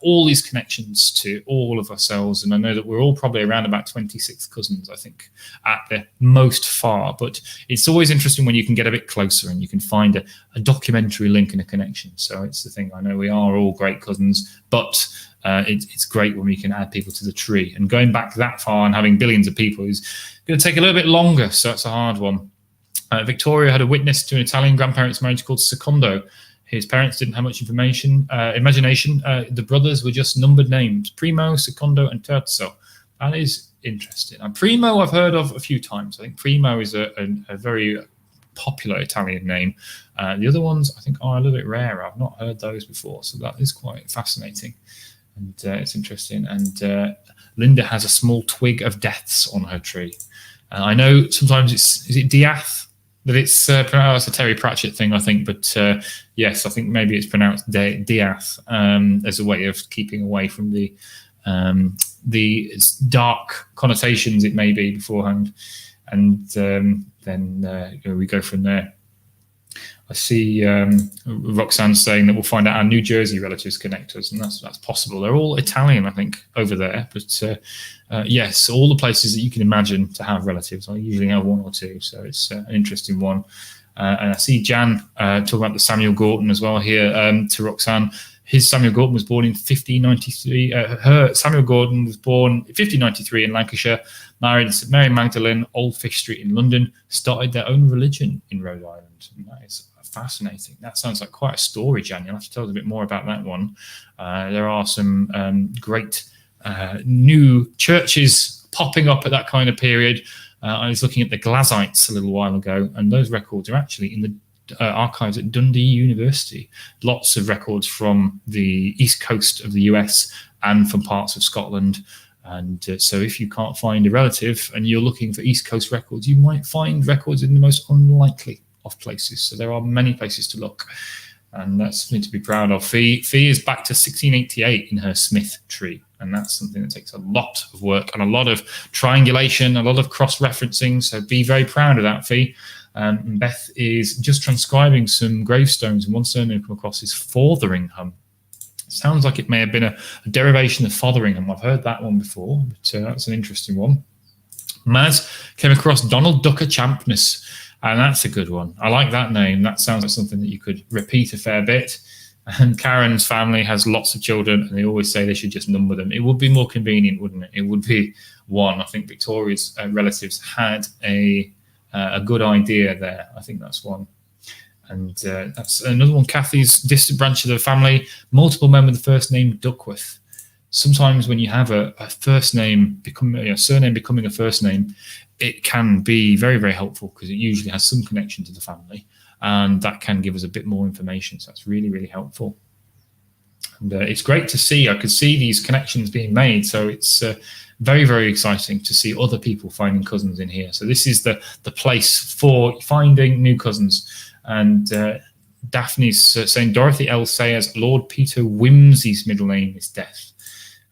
all these connections to all of ourselves. And I know that we're all probably around about 26 cousins, I think, at the most far. But it's always interesting when you can get a bit closer and you can find a documentary link and a connection. So it's the thing. I know we are all great cousins, but it's great when we can add people to the tree. And going back that far and having billions of people is going to take a little bit longer. So it's a hard one. Victoria had a witness to an Italian grandparents' marriage called Secondo. His parents didn't have much imagination. The brothers were just numbered names: Primo, Secondo, and Terzo. That is interesting. And Primo I've heard of a few times. I think Primo is a very popular Italian name. The other ones I think are a little bit rarer. I've not heard those before, so that is quite fascinating. And it's interesting. And Linda has a small twig of deaths on her tree. I know sometimes is it Diath? That it's pronounced a Terry Pratchett thing, I think, but yes, I think maybe it's pronounced Diaz as a way of keeping away from the dark connotations it may be beforehand, and then we go from there. I see Roxanne saying that we'll find out our New Jersey relatives connect us, and that's possible. They're all Italian, I think, over there. But yes, all the places that you can imagine to have relatives. I usually have one or two, so it's an interesting one. And I see Jan talk about the Samuel Gorton as well here to Roxanne. His Samuel Gorton was born in 1593. Her Samuel Gorton was born in 1593 in Lancashire, married St Mary Magdalene, Old Fish Street in London, started their own religion in Rhode Island. And that is fascinating. That sounds like quite a story, Jan. You'll have to tell us a bit more about that one. There are some great new churches popping up at that kind of period. I was looking at the Glazites a little while ago, and those records are actually in the archives at Dundee University. Lots of records from the east coast of the US and from parts of Scotland. And so if you can't find a relative and you're looking for East Coast records, you might find records in the most unlikely of places. So there are many places to look, and that's something to be proud of. Fee is back to 1688 in her Smith tree, and that's something that takes a lot of work and a lot of triangulation, a lot of cross-referencing. So be very proud of that, Fee. Beth is just transcribing some gravestones, and one surname I've come across is Fotheringham. Sounds like it may have been a derivation of Fotheringham. I've heard that one before, but that's an interesting one. Maz came across Donald Ducker Champness, and that's a good one. I like that name. That sounds like something that you could repeat a fair bit. And Karen's family has lots of children, and they always say they should just number them. It would be more convenient, wouldn't it? It would be one. I think Victoria's relatives had a good idea there. I think that's one. And that's another one. Kathy's distant branch of the family, multiple men with the first name Duckworth. Sometimes when you have a first name a surname becoming a first name, it can be very, very helpful because it usually has some connection to the family, and that can give us a bit more information. So that's really, really helpful. And it's great to see. I could see these connections being made. So it's very, very exciting to see other people finding cousins in here. So this is the place for finding new cousins. And Daphne's saying Dorothy L. Sayers, Lord Peter Wimsey's middle name is Death.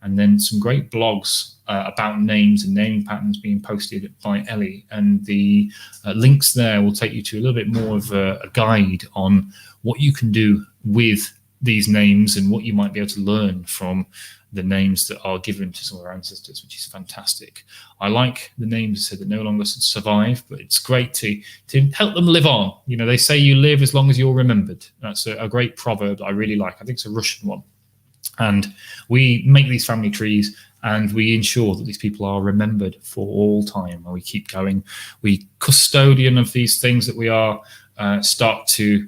And then some great blogs about names and naming patterns being posted by Ellie. And the links there will take you to a little bit more of a guide on what you can do with these names and what you might be able to learn from the names that are given to some of our ancestors, which is fantastic. I like the names that no longer survive, but it's great to help them live on. You know, they say you live as long as you're remembered. That's a great proverb I really like. I think it's a Russian one. And we make these family trees and we ensure that these people are remembered for all time. And we keep going. We custodian of these things that we are, start to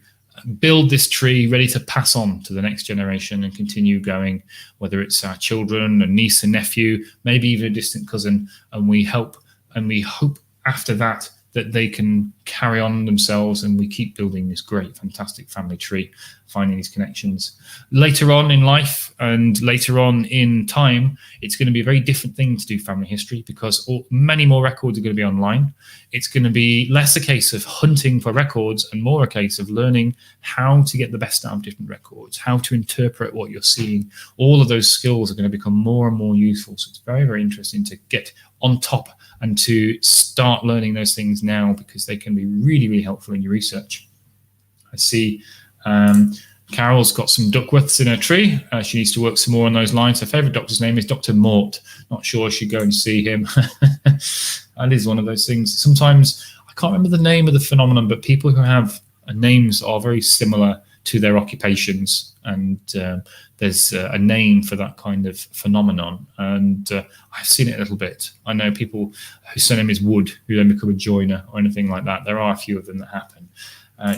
build this tree ready to pass on to the next generation and continue going, whether it's our children, a niece, a nephew, maybe even a distant cousin. And we hope after that they can carry on themselves, and we keep building this great, fantastic family tree, finding these connections. Later on in life and later on in time, it's going to be a very different thing to do family history because many more records are going to be online. It's going to be less a case of hunting for records and more a case of learning how to get the best out of different records, how to interpret what you're seeing. All of those skills are going to become more and more useful. So it's very, very interesting to get on top and to start learning those things now because they can be really, really helpful in your research. I see Carol's got some Duckworths in her tree. She needs to work some more on those lines. Her favourite doctor's name is Dr. Mort. Not sure I should go and see him. That is one of those things. Sometimes, I can't remember the name of the phenomenon, but people who have names are very similar to their occupations, and there's a name for that kind of phenomenon, and I've seen it a little bit. I know people whose surname is Wood who then become a joiner or anything like that. There are a few of them that happen.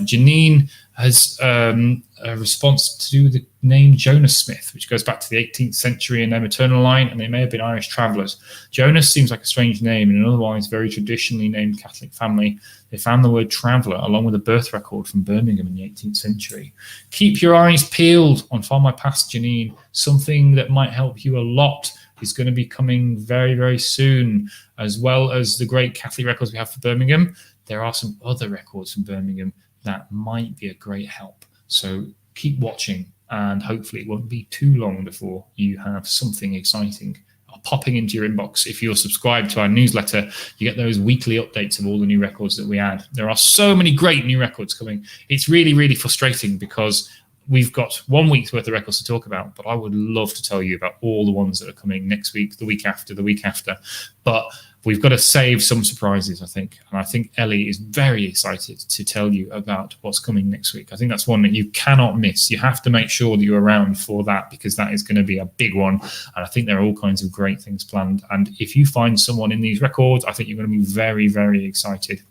Janine has a response to the name Jonas Smith, which goes back to the 18th century in their maternal line, and they may have been Irish travellers. Jonas seems like a strange name in an otherwise very traditionally named Catholic family. They found the word traveller along with a birth record from Birmingham in the 18th century. Keep your eyes peeled on Findmypast, Janine. Something that might help you a lot is going to be coming very, very soon, as well as the great Catholic records we have for Birmingham. there are some other records from Birmingham that might be a great help. So keep watching, and hopefully it won't be too long before you have something exciting popping into your inbox. If you're subscribed to our newsletter, you get those weekly updates of all the new records that we add. There are so many great new records coming. It's really, really frustrating because we've got 1 week's worth of records to talk about, but I would love to tell you about all the ones that are coming next week, the week after, the week after. But we've got to save some surprises, I think. And I think Ellie is very excited to tell you about what's coming next week. I think that's one that you cannot miss. You have to make sure that you're around for that, because that is going to be a big one. And I think there are all kinds of great things planned. And if you find someone in these records, I think you're going to be very, very excited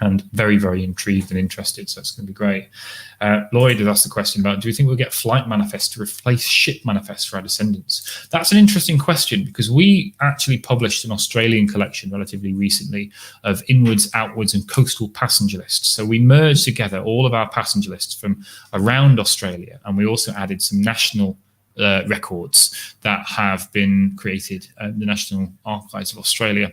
and very, very intrigued and interested. So it's going to be great. Lloyd has asked the question about, do you think we'll get flight manifests to replace ship manifests for our descendants? That's an interesting question, because we actually published an Australian collection relatively recently of inwards, outwards and coastal passenger lists. So we merged together all of our passenger lists from around Australia, and we also added some national records that have been created at the National Archives of Australia.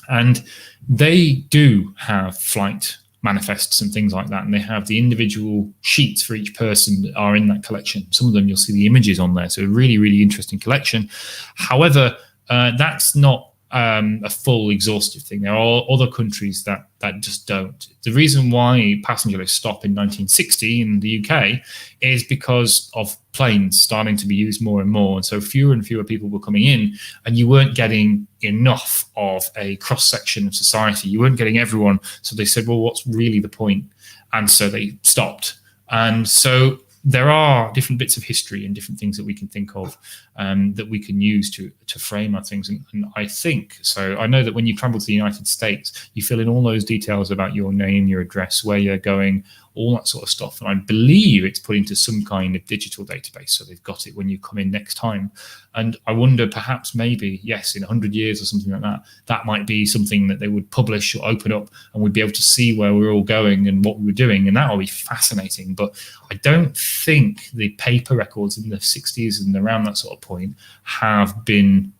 And they do have flight manifests and things like that. And they have the individual sheets for each person that are in that collection. Some of them you'll see the images on there. So a really, really interesting collection. However, that's not a full exhaustive thing. There are other countries that just don't. The reason why passenger lists stopped in 1960 in the UK is because of planes starting to be used more and more. And so fewer and fewer people were coming in, and you weren't getting enough of a cross-section of society. You weren't getting everyone. So they said, well, what's really the point? And so they stopped. And so there are different bits of history and different things that we can think of that we can use to frame our things. And I think, so I know that when you travel to the United States, you fill in all those details about your name, your address, where you're going, all that sort of stuff. And I believe it's put into some kind of digital database. So they've got it when you come in next time. And I wonder, perhaps maybe, yes, in 100 years or something like that, that might be something that they would publish or open up, and we'd be able to see where we're all going and what we were doing. And that will be fascinating. But I don't think the paper records in the 60s and around that sort of point have been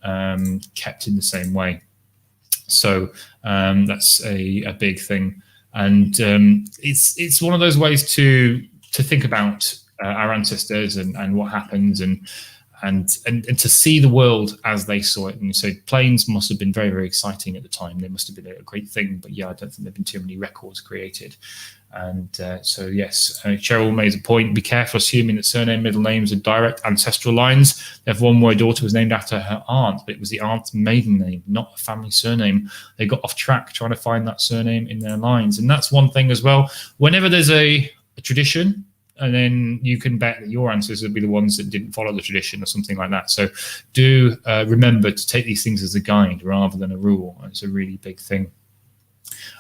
kept in the same way. So that's a big thing. And it's one of those ways to think about our ancestors and what happens and to see the world as they saw it. And so planes must have been very, very exciting at the time. They must have been a great thing. But yeah, I don't think there've been too many records created. And so yes, Cheryl made a point. Be careful assuming that surname, middle names are direct ancestral lines. They have one where a daughter was named after her aunt, but it was the aunt's maiden name, not a family surname. They got off track trying to find that surname in their lines. And that's one thing as well. Whenever there's a tradition, and then you can bet that your ancestors will be the ones that didn't follow the tradition or something like that. So do remember to take these things as a guide rather than a rule. It's a really big thing.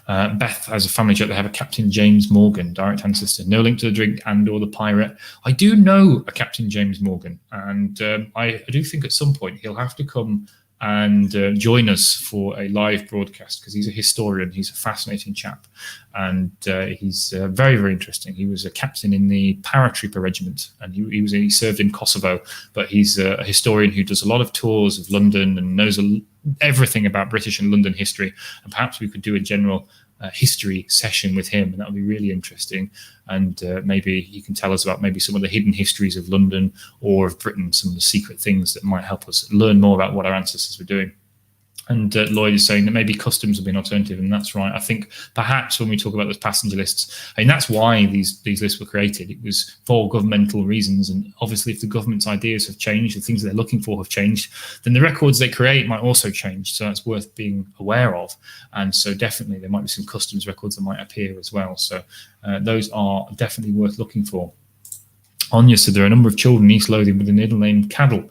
Beth has a family joke. They have a Captain James Morgan, direct ancestor, no link to the drink and or the pirate. I do know a Captain James Morgan, and I do think at some point he'll have to come and join us for a live broadcast, because he's a historian. He's a fascinating chap, and he's very, very interesting. He was a captain in the Paratrooper Regiment, and he served in Kosovo, but he's a historian who does a lot of tours of London and knows everything about British and London history. And perhaps we could do a general history session with him, and that would be really interesting. And maybe you can tell us about maybe some of the hidden histories of London or of Britain, some of the secret things that might help us learn more about what our ancestors were doing. And Lloyd is saying that maybe customs will be an alternative, and that's right. I think perhaps when we talk about those passenger lists, I mean, that's why these lists were created. It was for governmental reasons, and obviously if the government's ideas have changed, the things they're looking for have changed, then the records they create might also change. So that's worth being aware of. And so definitely there might be some customs records that might appear as well. So those are definitely worth looking for. Anya said there are a number of children in East Lothian with the middle name Cadell,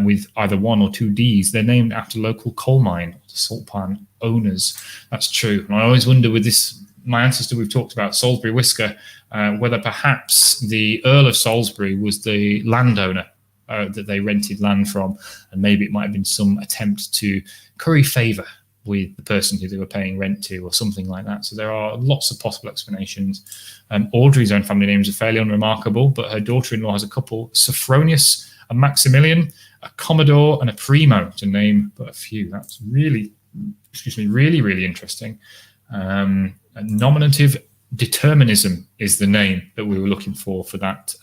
with either 1 or 2 Ds. They're named after local coal mine or salt pan owners. That's true. And I always wonder with this, my ancestor we've talked about, Salisbury Whisker, whether perhaps the Earl of Salisbury was the landowner that they rented land from, and maybe it might have been some attempt to curry favour with the person who they were paying rent to or something like that. So there are lots of possible explanations. Audrey's own family names are fairly unremarkable, but her daughter-in-law has a couple, Sophronius, a Maximilian, a Commodore, and a Primo, to name but a few. That's really, really, really interesting. Nominative determinism is the name that we were looking for that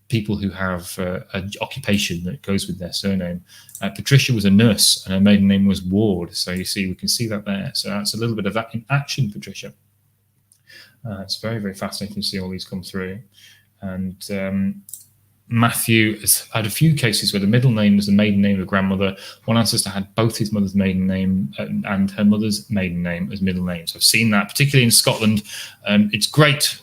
people who have an occupation that goes with their surname. Patricia was a nurse, and her maiden name was Ward. So you see, we can see that there. So that's a little bit of that in action, Patricia. It's very, very fascinating to see all these come through. And Matthew has had a few cases where the middle name was the maiden name of grandmother. One ancestor had both his mother's maiden name and her mother's maiden name as middle names. I've seen that, particularly in Scotland. It's great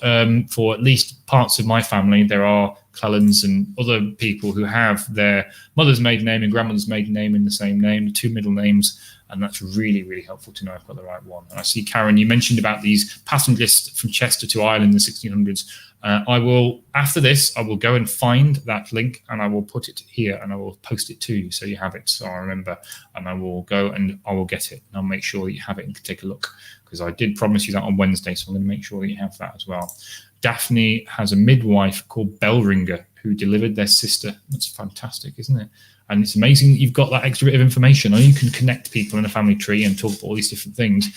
for at least parts of my family. There are Clellans and other people who have their mother's maiden name and grandmother's maiden name in the same name, the two middle names, and that's really, really helpful to know I've got the right one. And I see, Karen, you mentioned about these patent lists from Chester to Ireland in the 1600s. I will, after this, I will go and find that link and I will put it here and I will post it to you so you have it. So I remember, and I will go and I will get it and I'll make sure that you have it and can take a look, because I did promise you that on Wednesday. So I'm going to make sure that you have that as well. Daphne has a midwife called Bellringer who delivered their sister. That's fantastic, isn't it? And it's amazing that you've got that extra bit of information. Or you can connect people in a family tree and talk about all these different things.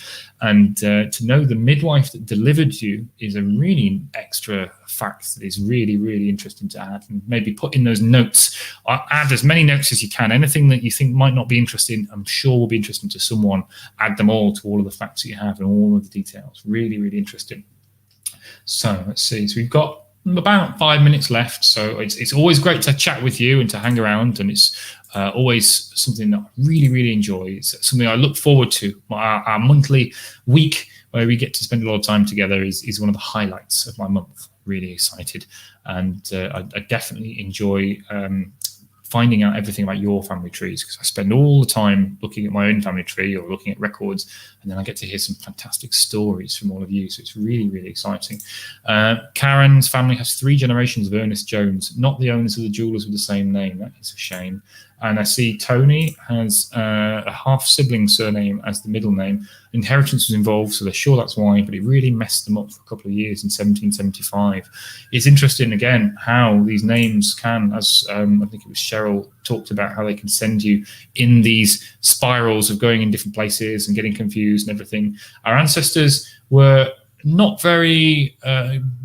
And to know the midwife that delivered you is a really extra fact that is really, really interesting to add. And maybe put in those notes. Add as many notes as you can. Anything that you think might not be interesting, I'm sure will be interesting to someone. Add them all to all of the facts that you have and all of the details. Really, really interesting. So let's see. So we've got about 5 minutes left. So it's always great to chat with you and to hang around. And it's always something that I really, really enjoy. It's something I look forward to. Our monthly week where we get to spend a lot of time together is one of the highlights of my month. Really excited. And I definitely enjoy finding out everything about your family trees, because I spend all the time looking at my own family tree or looking at records, and then I get to hear some fantastic stories from all of you. So it's really, really exciting. Karen's family has 3 generations of Ernest Jones, not the owners of the jewellers with the same name. That is a shame. And I see Tony has a half-sibling surname as the middle name. Inheritance was involved, so they're sure that's why, but it really messed them up for a couple of years in 1775. It's interesting, again, how these names can, as I think it was Cheryl talked about, how they can send you in these spirals of going in different places and getting confused and everything. Our ancestors were not very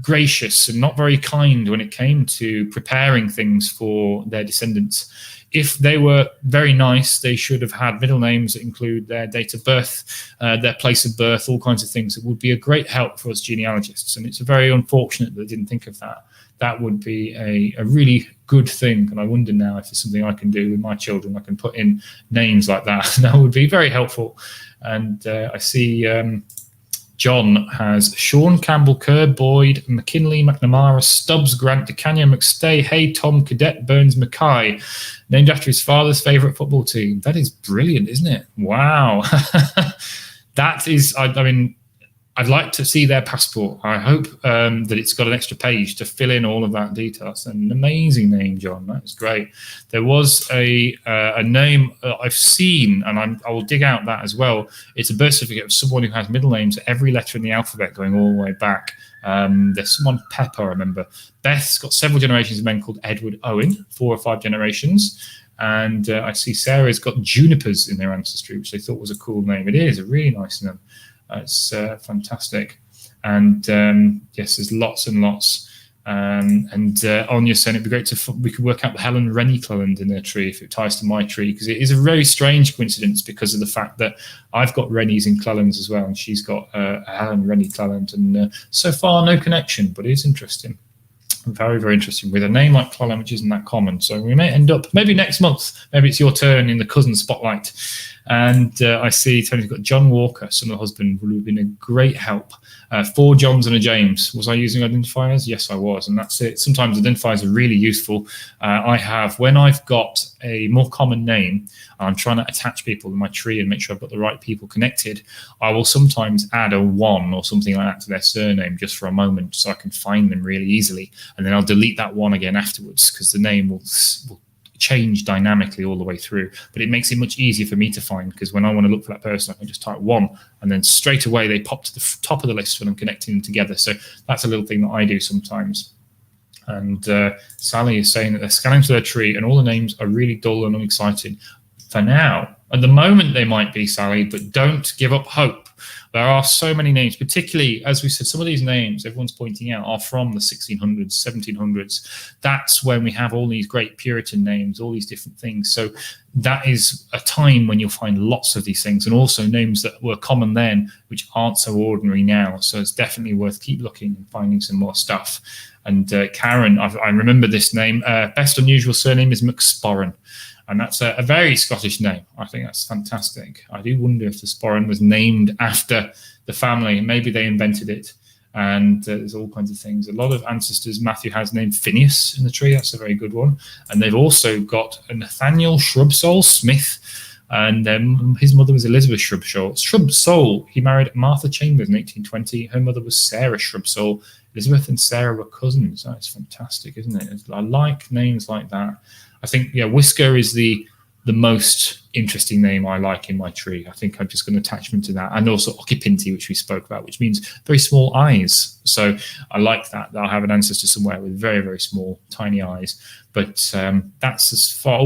gracious and not very kind when it came to preparing things for their descendants. If they were very nice, they should have had middle names that include their date of birth, their place of birth, all kinds of things. It would be a great help for us genealogists. And it's very unfortunate that they didn't think of that. That would be a really good thing. And I wonder now if it's something I can do with my children. I can put in names like that. That would be very helpful. And I see John has Sean, Campbell, Kerr, Boyd, McKinley, McNamara, Stubbs, Grant, DeCania, McStay, Hay, Tom, Cadet, Burns, Mackay, named after his father's favourite football team. That is brilliant, isn't it? Wow. That is, I mean, I'd like to see their passport. I hope that it's got an extra page to fill in all of that detail. That's an amazing name, John. That's great. There was a name I've seen, and I will dig out that as well. It's a birth certificate of someone who has middle names, every letter in the alphabet going all the way back. There's someone, Pepper, I remember. Beth's got several generations of men called Edward Owen, 4 or 5 generations. And I see Sarah's got junipers in their ancestry, which they thought was a cool name. It is a really nice name. It's fantastic. And yes, there's lots and lots. Anya saying it'd be great we could work out the Helen Rennie Cleland in their tree if it ties to my tree, because it is a very strange coincidence because of the fact that I've got Rennies in Clelands as well, and she's got a Helen Rennie Cleland, and so far no connection, but it is interesting. Very, very interesting with a name like Cleland, which isn't that common. So we may end up, maybe next month, maybe it's your turn in the cousin spotlight. And I see Tony's got John Walker, son of the husband, who would have been a great help. 4 Johns and a James. Was I using identifiers? Yes, I was. And that's it. Sometimes identifiers are really useful. I have, when I've got a more common name, I'm trying to attach people in my tree and make sure I've got the right people connected, I will sometimes add a 1 or something like that to their surname just for a moment so I can find them really easily. And then I'll delete that 1 again afterwards, because the name will change dynamically all the way through. But it makes it much easier for me to find, because when I want to look for that person, I can just type 1 and then straight away they pop to the top of the list when I'm connecting them together. So that's a little thing that I do sometimes. And Sally is saying that they're scanning to their tree and all the names are really dull and unexciting. For now, At the moment, they might be, Sally, but don't give up hope. There are so many names, particularly, as we said, some of these names everyone's pointing out are from the 1600s, 1700s. That's when we have all these great Puritan names, all these different things. So that is a time when you'll find lots of these things, and also names that were common then, which aren't so ordinary now. So it's definitely worth keep looking and finding some more stuff. And Karen, I remember this name. Best unusual surname is Mcsparron. And that's a very Scottish name. I think that's fantastic. I do wonder if the sporran was named after the family. Maybe they invented it. And there's all kinds of things. A lot of ancestors. Matthew has named Phineas in the tree. That's a very good one. And they've also got a Nathaniel Shrubsole Smith. And his mother was Elizabeth Shrubsole. He married Martha Chambers in 1820. Her mother was Sarah Shrubsole. Elizabeth and Sarah were cousins. That's fantastic, isn't it? I like names like that. I think, Whisker is the most interesting name I like in my tree. I think I've just got an attachment to that. And also Occipinti, which we spoke about, which means very small eyes. So I like that. I'll have an ancestor somewhere with very, very small, tiny eyes. But that's as far...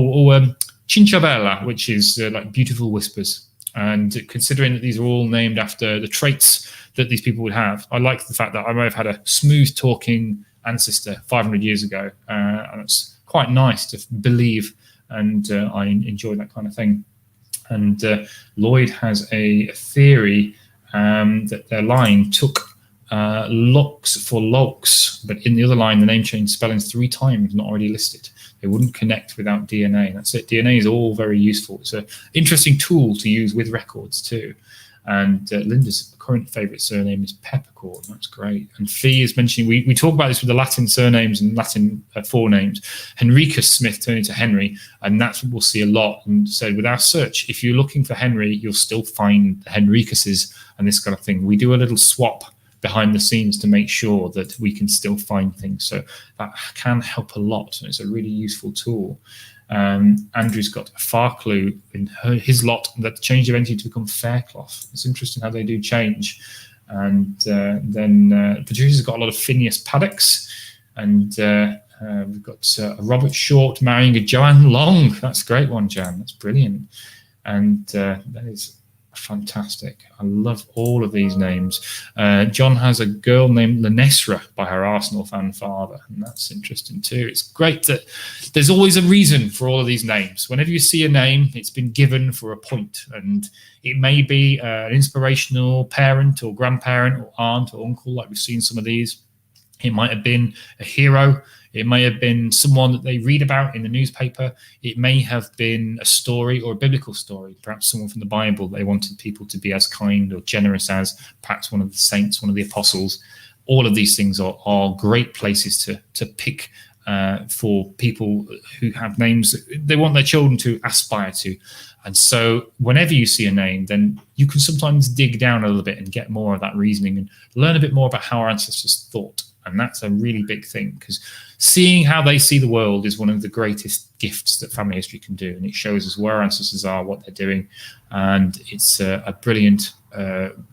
Cinciabella, which is like beautiful whispers. And considering that these are all named after the traits that these people would have, I like the fact that I may have had a smooth-talking ancestor 500 years ago. And it's quite nice to believe, and I enjoy that kind of thing. And Lloyd has a theory that their line took lux for logs, but in the other line, the name changed spellings 3 times, not already listed. They wouldn't connect without DNA. That's it. DNA is all very useful. It's an interesting tool to use with records too. And Linda's current favourite surname is Peppercorn. That's great. And Fee is mentioning, we talk about this with the Latin surnames and Latin forenames. Henricus Smith turned into Henry, and that's what we'll see a lot. And said with our search, if you're looking for Henry, you'll still find the Henricuses and this kind of thing. We do a little swap behind the scenes to make sure that we can still find things. So that can help a lot. And it's a really useful tool. Andrew's got a Farclew in his lot that changed eventually to become Faircloth. It's interesting how they do change. And then Patricia's got a lot of Phineas Paddocks. And we've got Robert Short marrying a Joanne Long. That's a great one, Jan. That's brilliant. And that is fantastic. I love all of these names. John has a girl named Lenesra by her Arsenal fan father, and that's interesting too. It's great that there's always a reason for all of these names. Whenever you see a name, it's been given for a point, and it may be an inspirational parent or grandparent or aunt or uncle, like we've seen some of these. It might have been a hero. It may have been someone that they read about in the newspaper. It may have been a story or a biblical story, perhaps someone from the Bible. They wanted people to be as kind or generous as perhaps one of the saints, one of the apostles. All of these things are great places to pick for people who have names that they want their children to aspire to. And so whenever you see a name, then you can sometimes dig down a little bit and get more of that reasoning and learn a bit more about how our ancestors thought. And that's a really big thing, because seeing how they see the world is one of the greatest gifts that family history can do. And it shows us where our ancestors are, what they're doing. And it's a brilliant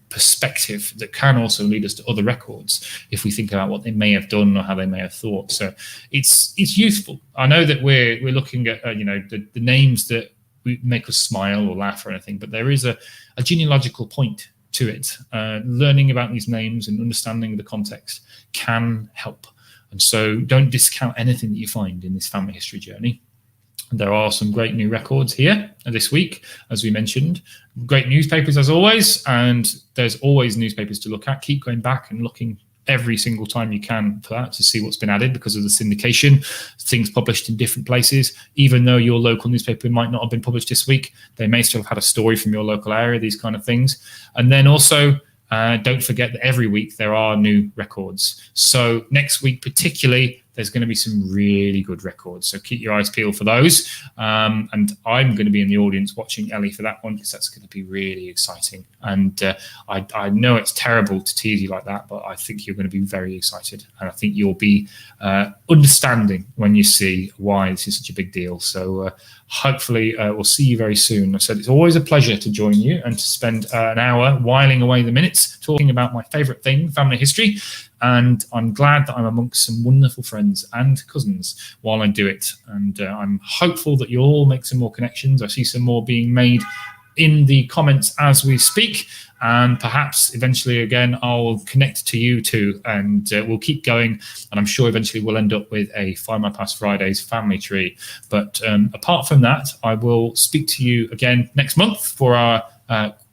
perspective that can also lead us to other records if we think about what they may have done or how they may have thought. So it's useful. I know that we're looking at the names that make us smile or laugh or anything, but there is a genealogical point to it. Learning about these names and understanding the context can help. And so don't discount anything that you find in this family history journey. There are some great new records here this week, as we mentioned. Great newspapers as always, and there's always newspapers to look at. Keep going back and looking every single time you can for that to see what's been added because of the syndication. Things published in different places. Even though your local newspaper might not have been published this week, they may still have had a story from your local area, these kind of things. And then also, don't forget that every week there are new records. So next week particularly, there's going to be some really good records. So keep your eyes peeled for those. And I'm going to be in the audience watching Ellie for that one, because that's going to be really exciting. And I know it's terrible to tease you like that, but I think you're going to be very excited. And I think you'll be understanding when you see why this is such a big deal. So hopefully we'll see you very soon. I said it's always a pleasure to join you and to spend an hour whiling away the minutes talking about my favourite thing, family history. And I'm glad that I'm amongst some wonderful friends and cousins while I do it. And I'm hopeful that you'll all make some more connections. I see some more being made in the comments as we speak. And perhaps eventually, again, I'll connect to you too. And we'll keep going. And I'm sure eventually we'll end up with a Find My Past Fridays family tree. But apart from that, I will speak to you again next month for our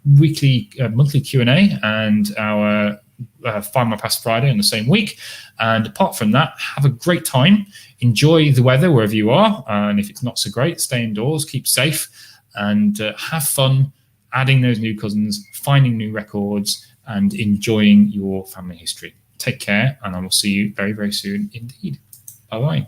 monthly Q&A and our Find My Past Friday on the same week. And apart from that, have a great time. Enjoy the weather wherever you are. And if it's not so great, stay indoors, keep safe, and have fun adding those new cousins, finding new records, and enjoying your family history. Take care, and I will see you very, very soon indeed. Bye-bye.